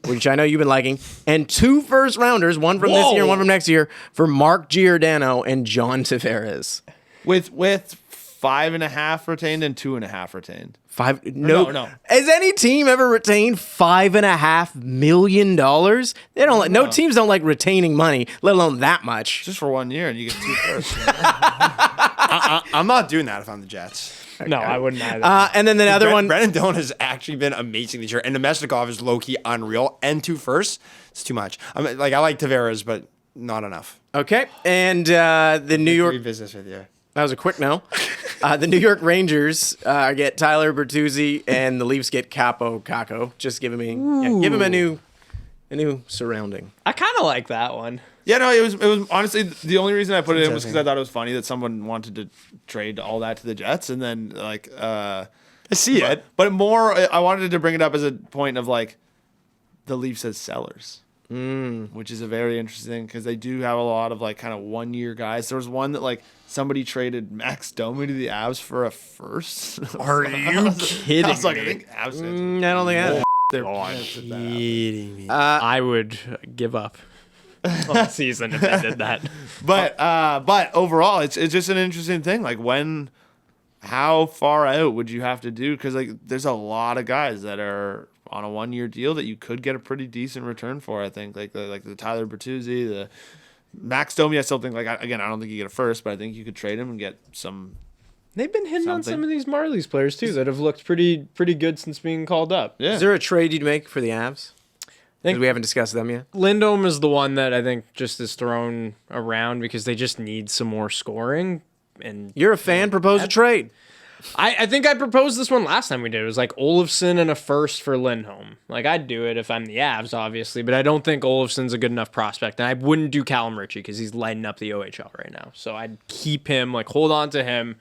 Which I know you've been liking. And 2 first-rounders, one from this year and one from next year, for Mark Giordano and John Tavares. With 5.5 retained and 2.5 retained. No. Has any team ever retained $5.5 million? They don't. No teams don't like retaining money, let alone that much. Just for 1 year, and you get 2 first. I'm not doing that if I'm the Jets. No, I wouldn't either. And then the other one. Brendan Dillon has actually been amazing this year, and Nemestikov is low-key unreal. And 2 firsts, it's too much. I like Tavares, but not enough. Okay, and the New York. Business with you. That was a quick no. The New York Rangers get Tyler Bertuzzi, and the Leafs get Capo Caco. Just give him a new surrounding. I kind of like that one. Yeah, no, it was honestly the only reason I put it in was because I thought it was funny that someone wanted to trade all that to the Jets, and then like I see it, but more I wanted to bring it up as a point of like the Leafs as sellers. Which is a very interesting because they do have a lot of like kind of 1-year guys. There was one that like somebody traded Max Domi to the Avs for a first. Are you kidding I was like, I me? think Avs. I don't think I. They're Kidding me. I would give up on the season if they did that. But overall, it's just an interesting thing. Like how far out would you have to do? Because like there's a lot of guys that are on a 1-year deal that you could get a pretty decent return for. I think like the Tyler Bertuzzi, the Max Domi. I still think I don't think you get a first, but I think you could trade him and get some. They've been hitting on Something. some of these Marlies players too that have looked pretty good since being called up. Yeah. Is there a trade you'd make for the Avs? Because we haven't discussed them yet. Lindholm is the one that I think just is thrown around because they just need some more scoring. And You're a fan. Propose a trade. I think I proposed this one last time we did. It was like Olofsson and a first for Lindholm. Like I'd do it if I'm the Avs, obviously, but I don't think Olofsson's a good enough prospect. And I wouldn't do Callum Ritchie because he's lighting up the OHL right now. So I'd keep him, like hold on to him.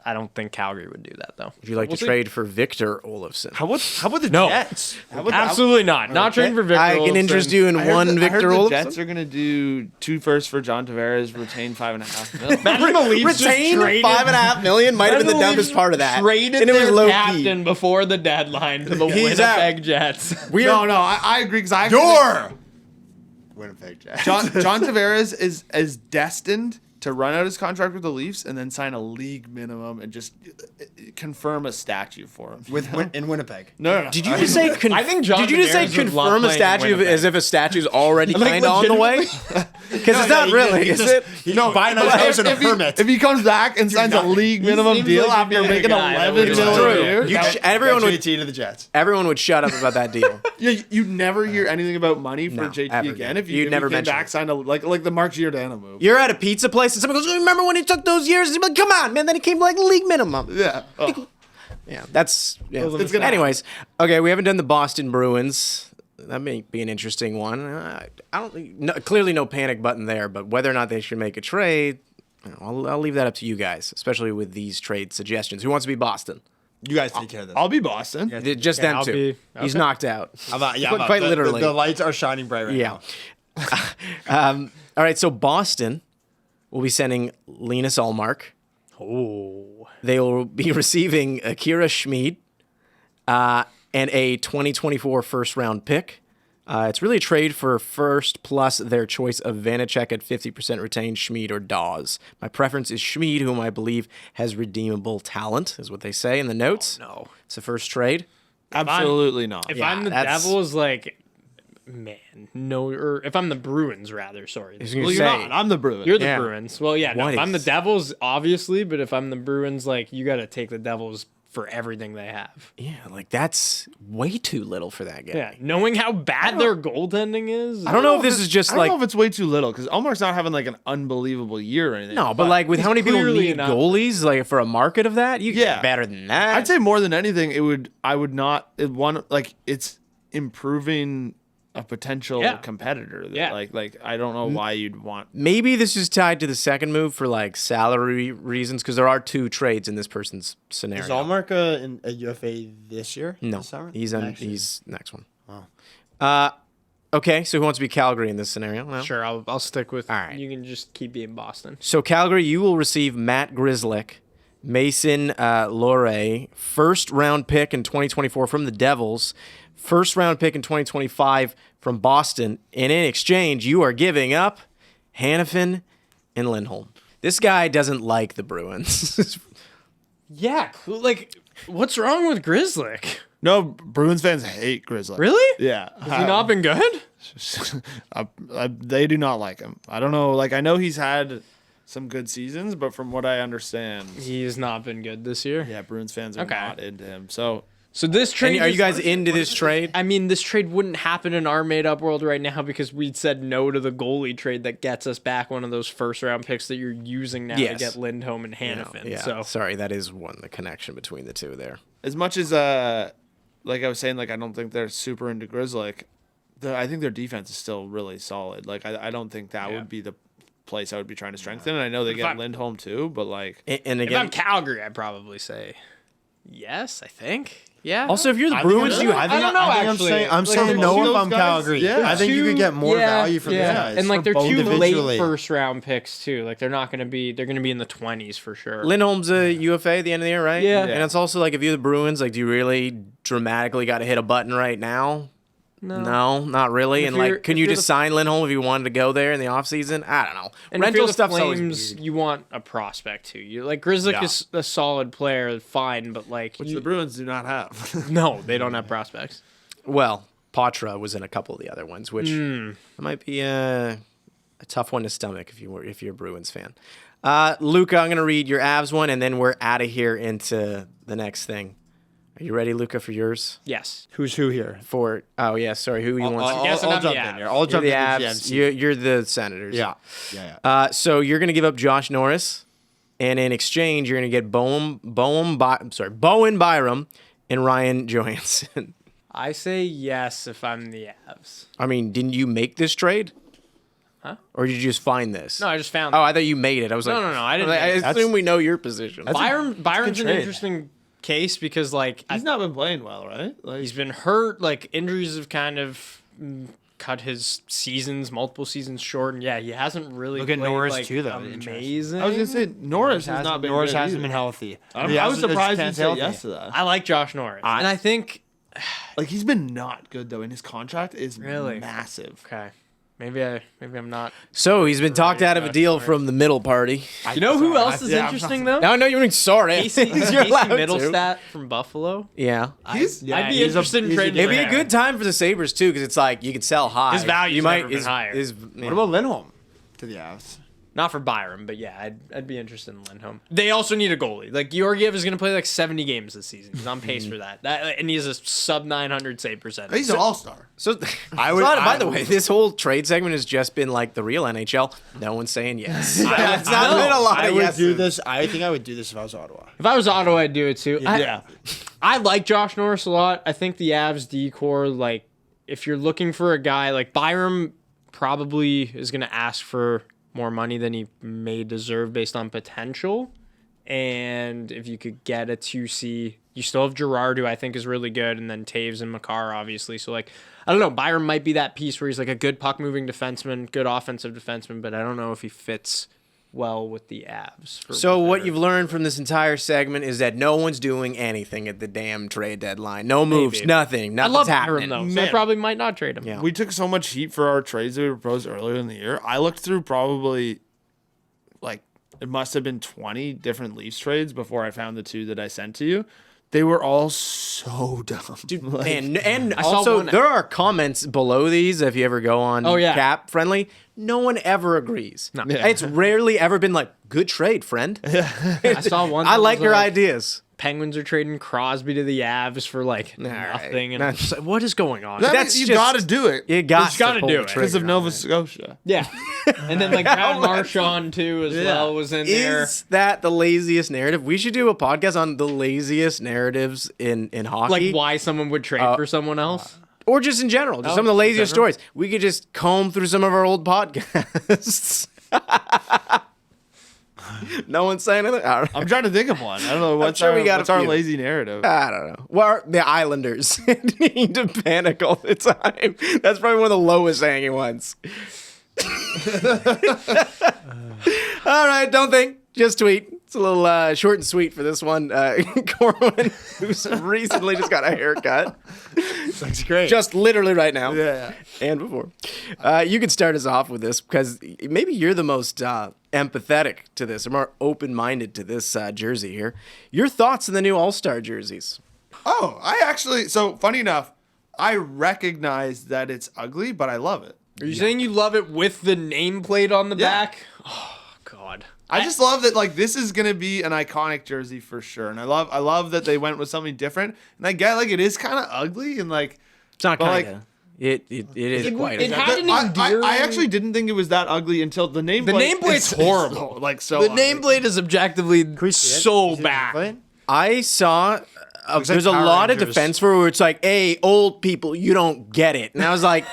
I don't think Calgary would do that though. Would you like to trade for Victor Olofsson? How about the No. Jets? Absolutely not. Not trading for Victor I can Olofsson. interest you in one Victor the Olofsson. Jets are gonna do 2 firsts for John Tavares, retain 5.5 million. Imagine the Leafs just Retain traded- $5.5 million might have been the Imagine dumbest Leafs part of that. Traded and it was their low captain key. before the deadline to the He's out. Winnipeg Jets. No, I agree because I Winnipeg Jets. John Tavares is destined to run out his contract with the Leafs and then sign a league minimum and just confirm a statue for him. in Winnipeg. No. Did you just say? I think John Did you just say Tavares would love confirm a playing in statue Winnipeg. as if a statue's already Like, kind of on the way? Because it's not really, is it? No, buying a house and a permit. If he comes back and signs a league minimum seems deal like he'd after be the making guy that 11 would million do a it. year, Everyone would. JT to the Jets. Everyone would shut up about that deal. you never hear anything about money for No, JT ever again. again. If You'd if never he came mention back, it. signed a like the Mark Giordano move. You're at a pizza place and someone goes, "Remember when he took those years?" And you're like, "Come on, man!" Then he came like league minimum. Yeah. Oh. Yeah, that's. Yeah. It's gonna Anyways, okay, we haven't done the Boston Bruins. That may be an interesting one. I don't think, clearly no panic button there, but whether or not they should make a trade, I'll leave that up to you guys, especially with these trade suggestions. Who wants to be Boston? You guys take care of this. I'll be Boston. Just them I'll two. be- He's knocked out. Quite literally. The lights are shining bright right Yeah. now. All right, so Boston will be sending Linus Ullmark. Oh. They will be receiving Akira Schmid and a 2024 first-round pick. It's really a trade for first plus their choice of Vanacek at 50% retained, Schmid or Dawes. My preference is Schmid, whom I believe has redeemable talent, is what they say in the notes. No. It's the first trade. Absolutely not. If Yeah, I'm the that's- Devils, like, Man, no, or if I'm the Bruins, rather, sorry. I was gonna Well, you're say, not. I'm the Bruins. You're the Yeah. Bruins. Well, yeah, no, What if I'm the is- Devils, obviously, but if I'm the Bruins, like, you got to take the Devils for everything they have. yeah, like that's way too little for that guy. Yeah, knowing how bad their goaltending is. I don't know if this is just I don't know like if it's way too little because Ullmark's not having like an unbelievable year or anything. no, but like with how many people clearly need enough. goalies, like for a market of that, you Yeah. get better than that. I'd say more than anything, it's improving a potential Yeah. competitor. Yeah. Like I don't know why you'd want. maybe this is tied to the second move for like salary reasons because there are 2 trades in this person's scenario. Is Allmark a UFA this year? No, This summer? he's Next year? he's next one. Okay, so who wants to be Calgary in this scenario? Well, Sure, I'll stick with. All right. You can just keep being Boston. So Calgary, you will receive Matt Grzelcyk, Mason Lohrei, first round pick in 2024 from the Devils, first round pick in 2025 from Boston, and in exchange, you are giving up Hannafin and Lindholm. This guy doesn't like the Bruins. Yeah, like, what's wrong with Grzelcyk? No, Bruins fans hate Grizzly. Really? Yeah. Has he not been good? They do not like him. I don't know. Like I know he's had some good seasons, but from what I understand, He has not been good this year. yeah, Bruins fans are Okay. not into him. So So this trade. And are you is- guys into this trade? I mean, this trade wouldn't happen in our made-up world right now because we'd said no to the goalie trade that gets us back one of those first-round picks that you're using now Yes. to get Lindholm and Hannafin. Yeah, So sorry, that is the connection between the two there. as much as like I was saying, like I don't think they're super into Grizzly. I think their defense is still really solid. Like I don't think that would be the place I would be trying to strengthen. And I know they get I'm- Lindholm too, but like And if again, I'm Calgary, I'd probably say yes. I think. Yeah. also if you're the Bruins, you I don't know, actually. I'm Like, saying no those if I'm guys- Calgary. yeah. I think you could get more value from these guys. And like they're two individually. late first-round picks too. Like they're not going to be. They're going to be in the 20s for sure. Lindholm's a UFA at the end of the year, right? Yeah. And it's also like if you're the Bruins, like do you really dramatically got to hit a button right now? No, not really. If And you're- like, can if you you're just the- sign Lindholm if you wanted to go there in the offseason? I don't know. And if Rental you're the stuff's always Flames, easy. you want a prospect too. You like Grzelcyk is a solid player, fine, but like which the Bruins do not have. no, they don't have prospects. Well, Patra was in a couple of the other ones, which might be a tough one to stomach if you're a Bruins fan. Luca, I'm gonna read your Avs one, and then we're out of here into the next thing. Are you ready, Luca, for yours? Yes. Who's who here? For who you want? guessing I'll I'm jump the in here. Avs. I'll You're jump the in Avs. GMC. You're the Senators. Yeah. So you're gonna give up Josh Norris, and in exchange, you're gonna get Bowen Byram and Ryan Johansson. I say yes if I'm the Avs. I mean, didn't you make this trade? Huh? Or did you just find this? No, I just found Oh, I thought you made it. I was No, like, no, I didn't I make it. assume we know your position. Byron's an trade. interesting case because like He's not been playing well, right? Like he's been hurt, like injuries have kind of cut his seasons, multiple seasons short, and yeah, he hasn't really Look at played, Norris, like, too, though. Interesting. amazing. I was gonna say Norris has not been. Norris good hasn't either. been healthy. I He was hasn't- surprised you Stan's said healthy. yes to that. I like Josh Norris, and I think Like he's been not good though, and his contract is Really? massive. okay, maybe I'm not. So he's been talked out of a deal from the middle party. You know who else is yeah, I'm interesting though? Now I know you're sorry. Casey, You're Casey allowed to. Middlestat from Buffalo. Yeah. I'd be he's interested in a- trading. It'd be for a him. good time for the Sabres too, because it's like you could sell high. His value's you might never been higher. What about Lindholm to the Avs? Not for Byram, but yeah, I'd be interested in Lindholm. They also need a goalie. Like Georgiev is going to play like 70 games this season. He's on pace for that. And he has a sub 900 save percentage. He's an all-star. So, I would- by the way, this whole trade segment has just been like the real NHL. No one's saying yes. It's not been a lot I of would yeses. do this. I think I would do this if I was Ottawa. If I was Ottawa, I'd do it too. Yeah. I like Josh Norris a lot. I think the Avs D-core, like, if you're looking for a guy, like Byram probably is going to ask for more money than he may deserve based on potential. And if you could get a 2C, you still have Girard, who I think is really good, and then Taves and Makar, obviously. So, like, I don't know. Byram might be that piece where he's like a good puck-moving defenseman, good offensive defenseman, but I don't know if he fits well with the Avs. So what you've learned from this entire segment is that no one's doing anything at the damn trade deadline. No moves, Maybe. nothing. I Nothing's love happening. Byram, though, so I Man. probably might not trade him. Yeah. We took so much heat for our trades that we proposed earlier in the year. I looked through probably like it must have been 20 different Leafs trades before I found the two that I sent to you. They were all so dumb. Dude, Like, and saw also one- there are comments below these if you ever go on Oh, yeah. Cap Friendly. No one ever agrees. No. Yeah. It's rarely ever been like, good trade, friend. I saw one. I that like was your like, ideas. Penguins are trading Crosby to the Avs for like nothing. And Nah. I'm just like, what is going on? that That's means you just- got to do it You got Just gotta to pull do the it. trigger because of on Nova that. Scotia. Yeah. And then like Brad Marchand too as well was in there. Is that the laziest narrative? We should do a podcast on the laziest narratives in hockey. Like why someone would trade for someone else. Or just in general. Just some of the laziest stories. We could just comb through some of our old podcasts. No one's saying anything? I don't know. I'm trying to think of one. I don't know what's sure we our, got a what's our few. lazy narrative. I don't know. Well, the Islanders need to panic all the time. That's probably one of the lowest hanging ones. All right, don't think. Just tweet. It's a little short and sweet for this one. Corwin, who's recently just got a haircut. Looks great. Just literally right now. Yeah. And before. You can start us off with this because maybe you're the most empathetic to this or more open-minded to this jersey here. Your thoughts on the new All-Star jerseys? Oh, I actually. So funny enough, I recognize that it's ugly, but I love it. Are you saying you love it with the nameplate on the Yeah. back? Oh God. I just love that like this is gonna be an iconic jersey for sure, and I love that they went with something different. And I get like it is kind of ugly and like It's not But, kind like, of. It is quite. it a had an I endearing. actually didn't think it was that ugly until the nameplate. The nameplate's is horrible. so, like so. the ugly. nameplate is objectively Can we see it? so Is it bad. playing? I saw. Looks There's like a Power lot of Rangers. defense for it where it's like, "Hey, old people, you don't get it," and I was like.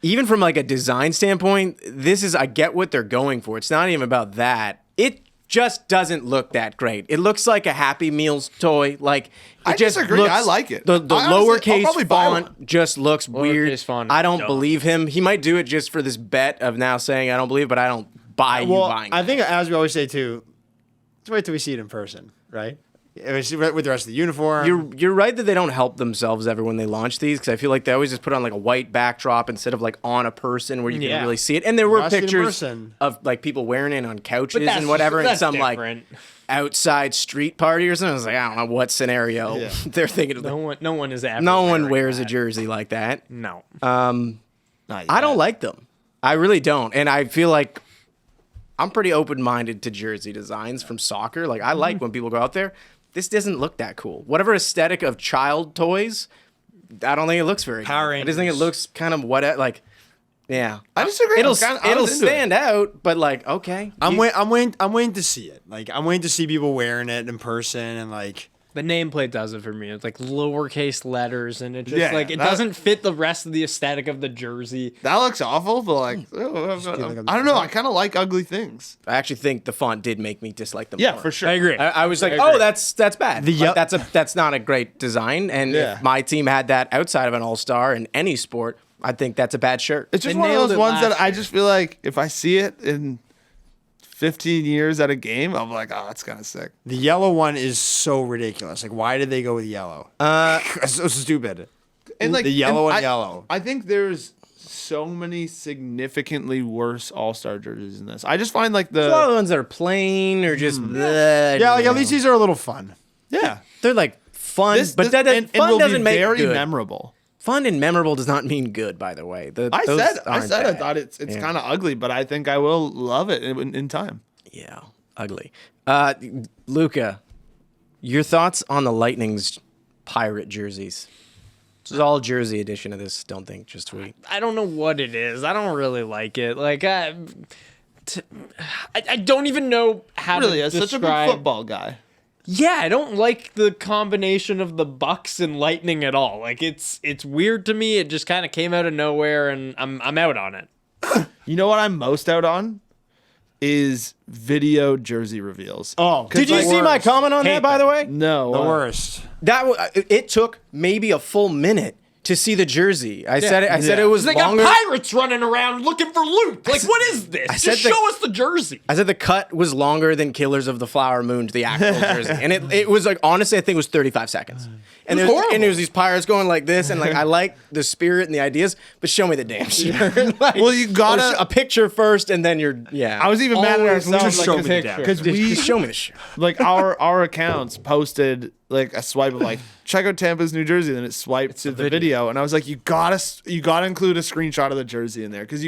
Even from like a design standpoint, this is I get what they're going for. It's not even about that. It just doesn't look that great. It looks like a Happy Meals toy. Like it I just disagree. looks- I like it. The I honestly- I'll lowercase probably buy font just looks weird. Lowercase font is I don't dumb. believe him. He might do it just for this bet of now saying I don't believe, but I don't buy you Well, buying. I think as we always say too, let's wait till we see it in person, right? With the rest of the uniform. You're right that they don't help themselves ever when they launch these because I feel like they always just put on like a white backdrop instead of like on a person where you can Yeah. really see it. And there were Gotta see it in pictures person. of like people wearing it on couches But that's and whatever, and that's some different. like outside street party or something. I was like, I don't know what scenario Yeah. they're thinking of. No one is ever. No one wearing wears a that. jersey like that. No. I don't like them. I really don't, and I feel like I'm pretty open-minded to jersey designs from soccer. Like I like when people go out there. This doesn't look that cool. Whatever aesthetic of child toys, I don't think it looks very Power good. I just think it Rangers. looks kind of like, yeah. I disagree. It'll I it'll was into it. stand out, but like okay. I'm waiting to see it. Like I'm waiting to see people wearing it in person and like. The nameplate does it for me. It's like lowercase letters, and it just Yeah, like it that- doesn't fit the rest of the aesthetic of the jersey. That looks awful, but like I don't know. I kind of like ugly things. I actually think the font did make me dislike them. Yeah, more. for sure. I agree. I was like, I oh, agree. that's bad. The Like, that's not a great design. And Yeah. if my team had that outside of an all-star in any sport, I think that's a bad shirt. It's just They one of nailed those it ones that last I year. just feel like if I see it in 15 years at a game, I'm like, oh, that's kind of sick. The yellow one is so ridiculous. Like, why did they go with yellow? It's so stupid. And like the yellow and I- yellow. I think there's so many significantly worse All-Star jerseys in this. I just find like A lot of the the ones that are plain or just bleh, Yeah, like you at least know. these are a little fun. yeah. they're like fun, This, but this- that fun will doesn't be make very good. memorable. Fun and memorable does not mean good, by the way. I Those said aren't I bad. thought it's Yeah. kind of ugly, but I think I will love it in time. Yeah, ugly. Luca, your thoughts on the Lightning's pirate jerseys? This is all jersey edition of this. Don't think, just tweet. I don't know what it is. I don't really like it. Like I don't even know how Really, to as such a big describe. football guy. Yeah, I don't like the combination of the Bucks and Lightning at all. Like it's weird to me. It just kind of came out of nowhere, and I'm out on it. You know what I'm most out on is video jersey reveals. Oh, Did you see my comment on that, by the way? No, The worst. It took maybe a full minute to see the jersey. I said it. I said Yeah. it was They longer. got pirates running around looking for loot. Like, what is this? said Just the- show us the jersey. I said the cut was longer than Killers of the Flower Moon to the actual jersey, and it was like honestly, I think it was 35 seconds. And there's these pirates going like this, and like I like the spirit and the ideas, but show me the damn shirt. Like, Well, you gotta- a picture first, and then you're I was even mad at Always ourselves just show like, me the damn because just we show me the shirt. like our accounts posted like a swipe of like check out Tampa's new jersey, then it swiped to the video, and I was like, you gotta include a screenshot of the jersey in there because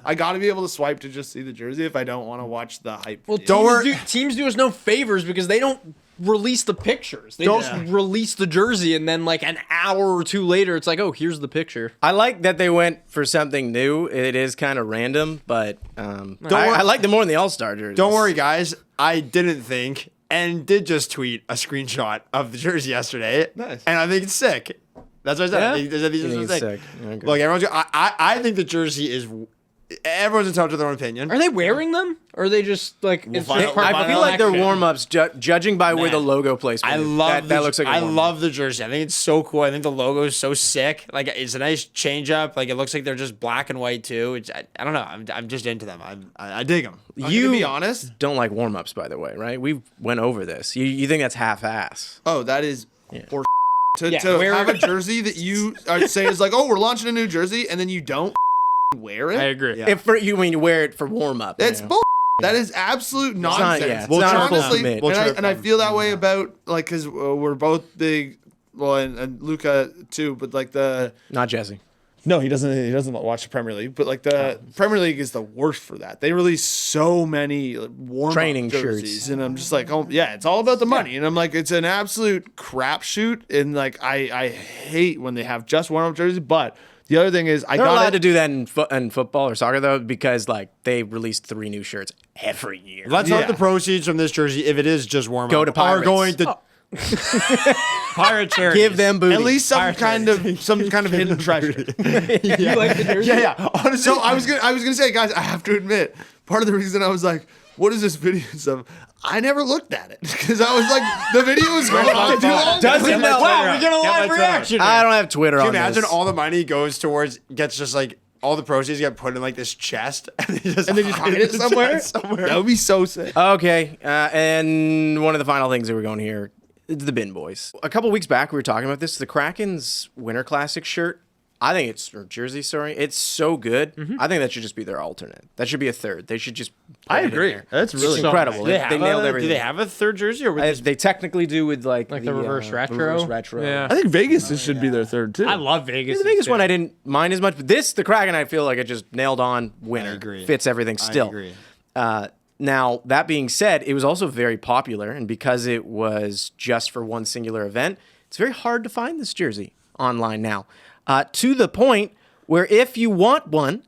I gotta be able to swipe to just see the jersey if I don't want to watch the hype. Well, video. teams do us no favors because they don't release the pictures. They just release the jersey, and then like an hour or two later, it's like, oh, here's the picture. I like that they went for something new. It is kind of random, but I like them more than the All-Star jerseys. Don't worry, guys. I didn't think and did just tweet a screenshot of the jersey yesterday. Nice. And I think it's sick. That's what I said. Yeah? I think You it's think sick. it's sick. Okay. Look, I think the jersey is. Everyone's entitled to their own opinion. Are they wearing them? Or are they just like? It's find just out- part of I the feel like they're collection? warm-ups, judging by where the logo placement I is. love that looks like a I warm-up. love the jersey. I think it's so cool. I think the logo is so sick. Like it's a nice change up. Like it looks like they're just black and white too. I don't know. I'm just into them. I dig them. You to be honest, don't like warm-ups, by the way, right? We went over this. You think that's half-ass. oh, that is for to wear have a jersey that you say is like, oh, we're launching a new jersey, and then you don't wear it. I agree. Yeah. If you mean you wear it for warm-up. That's you know? bull. That is absolute not- nonsense. yeah, it's not a full honestly, commit. and I feel that way about like because we're both big. Well, and Luca too, but like Not Jesse. no, he doesn't watch the Premier League, but like the Premier League is the worst for that. They release so many warm Training jerseys, shirts. and I'm just like, oh yeah, it's all about the money, and I'm like, it's an absolute crapshoot, and like I hate when they have just warm up jerseys, but. The other thing is, I They're got allowed to do that in football or soccer, though, because like they release 3 new shirts every year. Let's hope the proceeds from this jersey, if it is just warm Go up, to Pirates. are going to pirate charity. Give them booties. at least some kind of hidden treasure. You like the jersey? Yeah. Honestly, So I was gonna say, guys, I have to admit, part of the reason I was like, what is this video of? I never looked at it because I was like, the video was going on too long. Doesn't know. Wow, we get a live reaction. I don't have Twitter Can on you imagine this. all the money gets just like all the proceeds get put in like this chest and they just hide it somewhere. That would be so sick. Okay, and one of the final things that we're going here, the Bin Boys. A couple weeks back, we were talking about this. The Kraken's Winter Classic shirt. I think or jersey, sorry. It's so good. I think that should just be their alternate. That should be a third. They should just. Put it in there. That's It's incredible. They nailed everything. Do they have a third jersey or would They technically do with like the reverse retro? Reverse retro. Yeah. I think Vegas should be their third too. I love Vegas. The biggest one I didn't mind as much, but the Kraken, I feel like it just nailed on winner. I agree. Fits everything still. agree. Now, that being said, it was also very popular, and because it was just for one singular event, it's very hard to find this jersey online now. To the point where if you want one,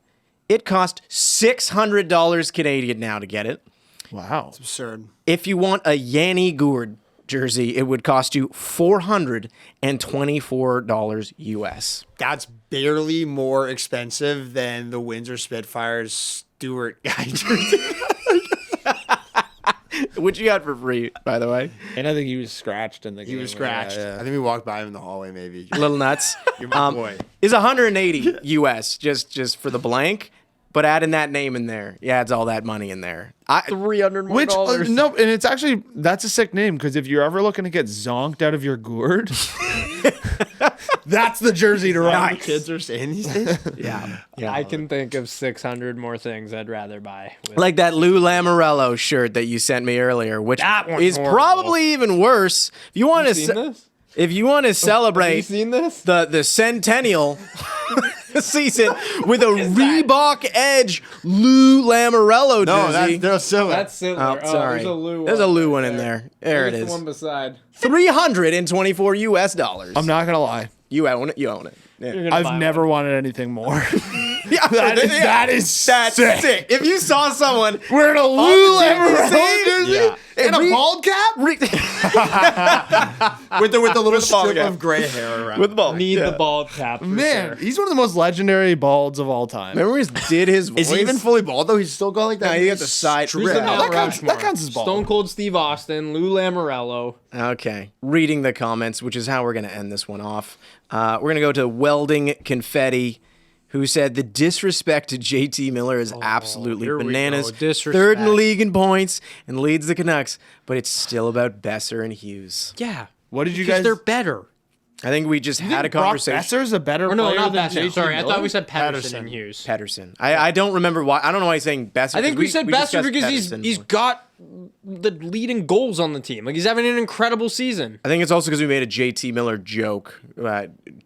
it costs $600 Canadian now to get it. Wow. absurd. If you want a Yanni Gourde jersey, it would cost you $424 US. That's barely more expensive than the Windsor Spitfires Stewart guy jersey. Which you got for free, by the way. And I think he was scratched in the game. He was scratched. I think we walked by him in the hallway maybe. Little nuts. You're my boy. Is 180 US just for the blank, but adding that name in there, adds all that money in there. $300 more. Which no, and it's actually that's a sick name because if you're ever looking to get zonked out of your gourd, that's the jersey to rock. Kids are saying these days. Yeah. I can think of 600 more things I'd rather buy. Like that Lou Lamoriello shirt that you sent me earlier, which That one's is horrible. probably even worse. If you want to this? if you want to celebrate seen this? the centennial season with a Reebok Edge Lou Lamoriello No, jersey. that's similar. That's similar. Oh, sorry. There's a Lou. There's a Lou one in there. There it There's is. the one beside. $324 US. I'm not gonna lie. You own it. You own it. Yeah. I've never wanted anything more. Yeah, that's sick. If you saw someone Wearing a Lou Lamoriello jersey Yeah. and a bald cap. with the little ball strip cap. of gray hair around. with the ball. Need the bald cap. For Man, sure. he's one of the most legendary balds of all time. Remember he did his voice? Is he even fully bald though? He's still got like that. No, you got the side strip. Who's the Yeah, Mount that Rushmore? counts as bald. Stone Cold Steve Austin, Lou Lamoriello. Okay. Reading the comments, which is how we're going to end this one off. We're going to go to Welding Confetti, who said the disrespect to JT Miller is absolutely here we bananas. go. Disrespect. Third in the league in points and leads the Canucks, but it's still about Besser and Hughes. Yeah. What did you Because guys? they're better. I think we just had a conversation. Besser's a better Or no, player not than Besser. JT Sorry, I Miller? thought we said Patterson and Hughes. Pedersen. I don't remember why. I don't know why he's saying Besser. I think we said Besser discussed because Pedersen. he's got the leading goals on the team. Like, he's having an incredible season. I think it's also because we made a JT Miller joke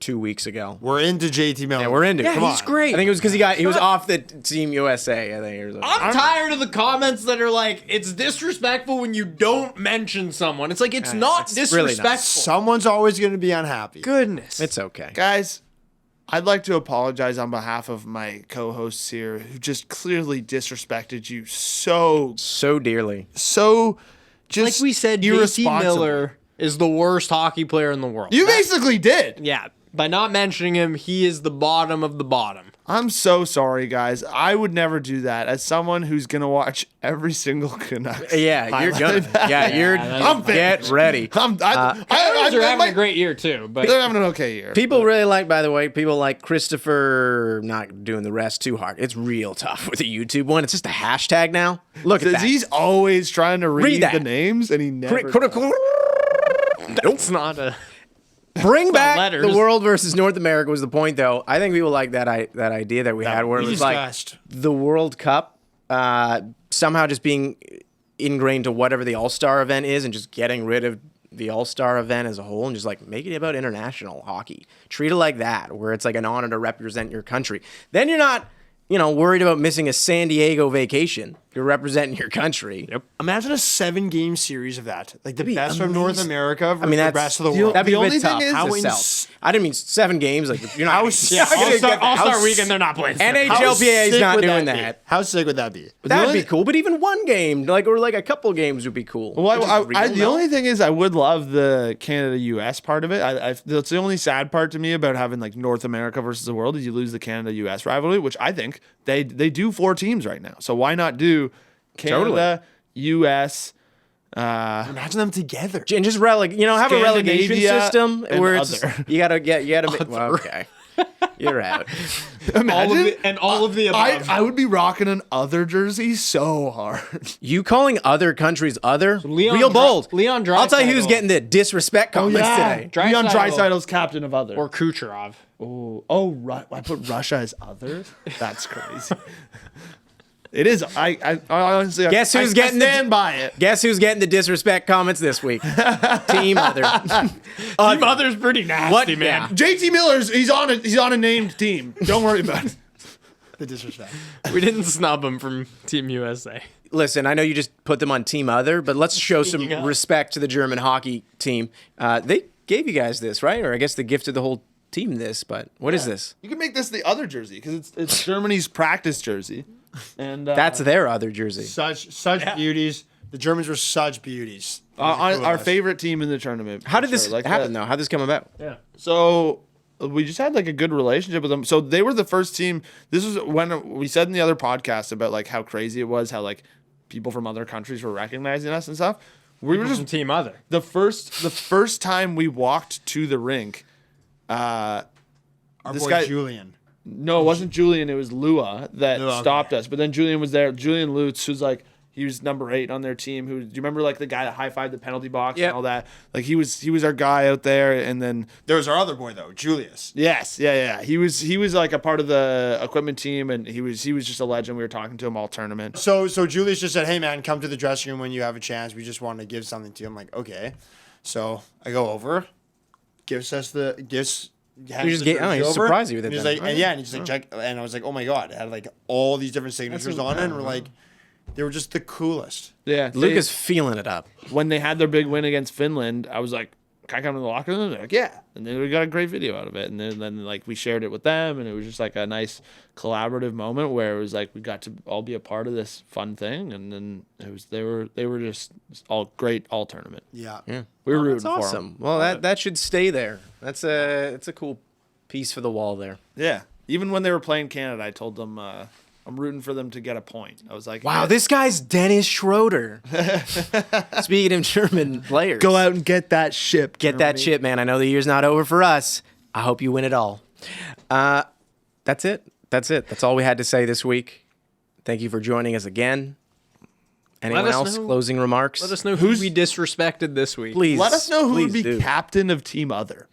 2 weeks ago. We're into JT Miller. Yeah, we're into it. Yeah, Come he's on. great. I think it was because he was off the Team USA. I think. I'm tired of the comments that are like, it's disrespectful when you don't mention someone. It's like, it's not it's really disrespectful. not. Someone's always going to be unhappy. Goodness. It's okay. Guys, I'd like to apologize on behalf of my co-hosts here who just clearly disrespected you so dearly. just Like we said, JT irresponsible. Miller is the worst hockey player in the world. You basically did. Yeah. By not mentioning him, he is the bottom of the bottom. I'm so sorry, guys. I would never do that. As someone who's gonna watch every single Canucks. Yeah, you're gonna. I'm get ready. Canucks are having a great year too, but They're having an okay year. People really like, by the way, people like Christopher not doing the rest too hard. It's real tough with the YouTube one. It's just a hashtag now. Look at that. He's always trying to read that. the names, and he never. it's not a. Bring back letters. the world versus North America was the point, though. I think people like that idea that we had, where it was discussed. like the World Cup somehow just being ingrained to whatever the All-Star event is, and just getting rid of the All-Star event as a whole, and just like make it about international hockey. Treat it like that, where it's like an honor to represent your country. Then you're not, worried about missing a San Diego vacation. You're representing your country. Yep. Imagine a 7-game series of that. Like the best from North America versus the that's rest of the world. That'd be The a bit only thing tough is to how sell. I didn't mean 7 games. Like you're not. All-Star weekend, they're not playing. NHLPA is sick not would doing that be? that. How sick would that be? That'd be cool, but even one game, or a couple games would be cool. Well, Just the only thing is, I would love the Canada-U.S. part of it. That's the only sad part to me about having like North America versus the world is you lose the Canada-U.S. rivalry, which I think they do 4 teams right now. So why not do Canada, U.S. Imagine them together. and just have a relegation Scandinavia system and where it's other. you gotta well, okay. You're out. Imagine all of the above. I would be rocking an other jersey so hard. You calling other countries other? Leon Real Dra- bold. Leon I'll tell you who's Draisaitl. getting the disrespect comments today. Leon Draisaitl. Draisaitl's captain of other. or Kucherov. I put Russia as other. That's crazy. It is. I honestly Guess who's getting stand by it. Guess who's getting the disrespect comments this week? Team other. Team Other's pretty nasty, What? man. Yeah. JT Miller's. He's on a named team. Don't worry about it. The disrespect. We didn't snub him from Team USA. Listen, I know you just put them on Team Other, but let's show some Speaking of. respect to the German hockey team. They gave you guys this, right? Or I guess they gifted the whole team this, but what is this? You can make this the other jersey because it's Germany's practice jersey, and That's their other jersey. Such beauties. The Germans were such beauties. our favorite team in the tournament. How did for this sure. happen, though? How did this come about? So we just had like a good relationship with them. So they were the first team. This was when we said in the other podcast about like how crazy it was, how like people from other countries were recognizing us and stuff. We were From just Team Other. the first time we walked to the rink. Our This boy guy- Julian. No, it wasn't Julian. It was Lua that Lua, okay. stopped us. But then Julian was there. Julian Lutz, who's like, he was number 8 on their team. Who do you remember? Like the guy that high-fived the penalty box Yep. and all that. Like he was our guy out there. And then There was our other boy though, Julius. yes, yeah. He was like a part of the equipment team, and he was just a legend. We were talking to him all tournament. So Julius just said, "Hey man, come to the dressing room when you have a chance. We just want to give something to you." I'm like, "Okay." So I go over, gives. just surprised you with it He's then. like, and he's just like, check. And I was like, "Oh my god!" It had like all these different signatures on it, and we're like, they were just the coolest. Yeah, Luca's feeling it up. when they had their big win against Finland, I was like, "Can I come to the locker room?" They're like, "Yeah." And then we got a great video out of it, and then like we shared it with them, and it was just like a nice collaborative moment where it was like we got to all be a part of this fun thing, and then they were just all great all tournament. Yeah. We were rooting That's for 'em. awesome. Well, that should stay there. It's a cool piece for the wall there. Yeah. Even when they were playing Canada, I told them I'm rooting for them to get a point. I was like, Wow, this guy's Dennis Schroeder. Speaking of German players. go out and get that ship. Get that shit, man. I know the year's not over for us. I hope you win it all. That's it. That's all we had to say this week. Thank you for joining us again. Anyone us else? know- Closing remarks? Let us know who we disrespected this week. Please. Let us know who would please be do. captain of Team Other.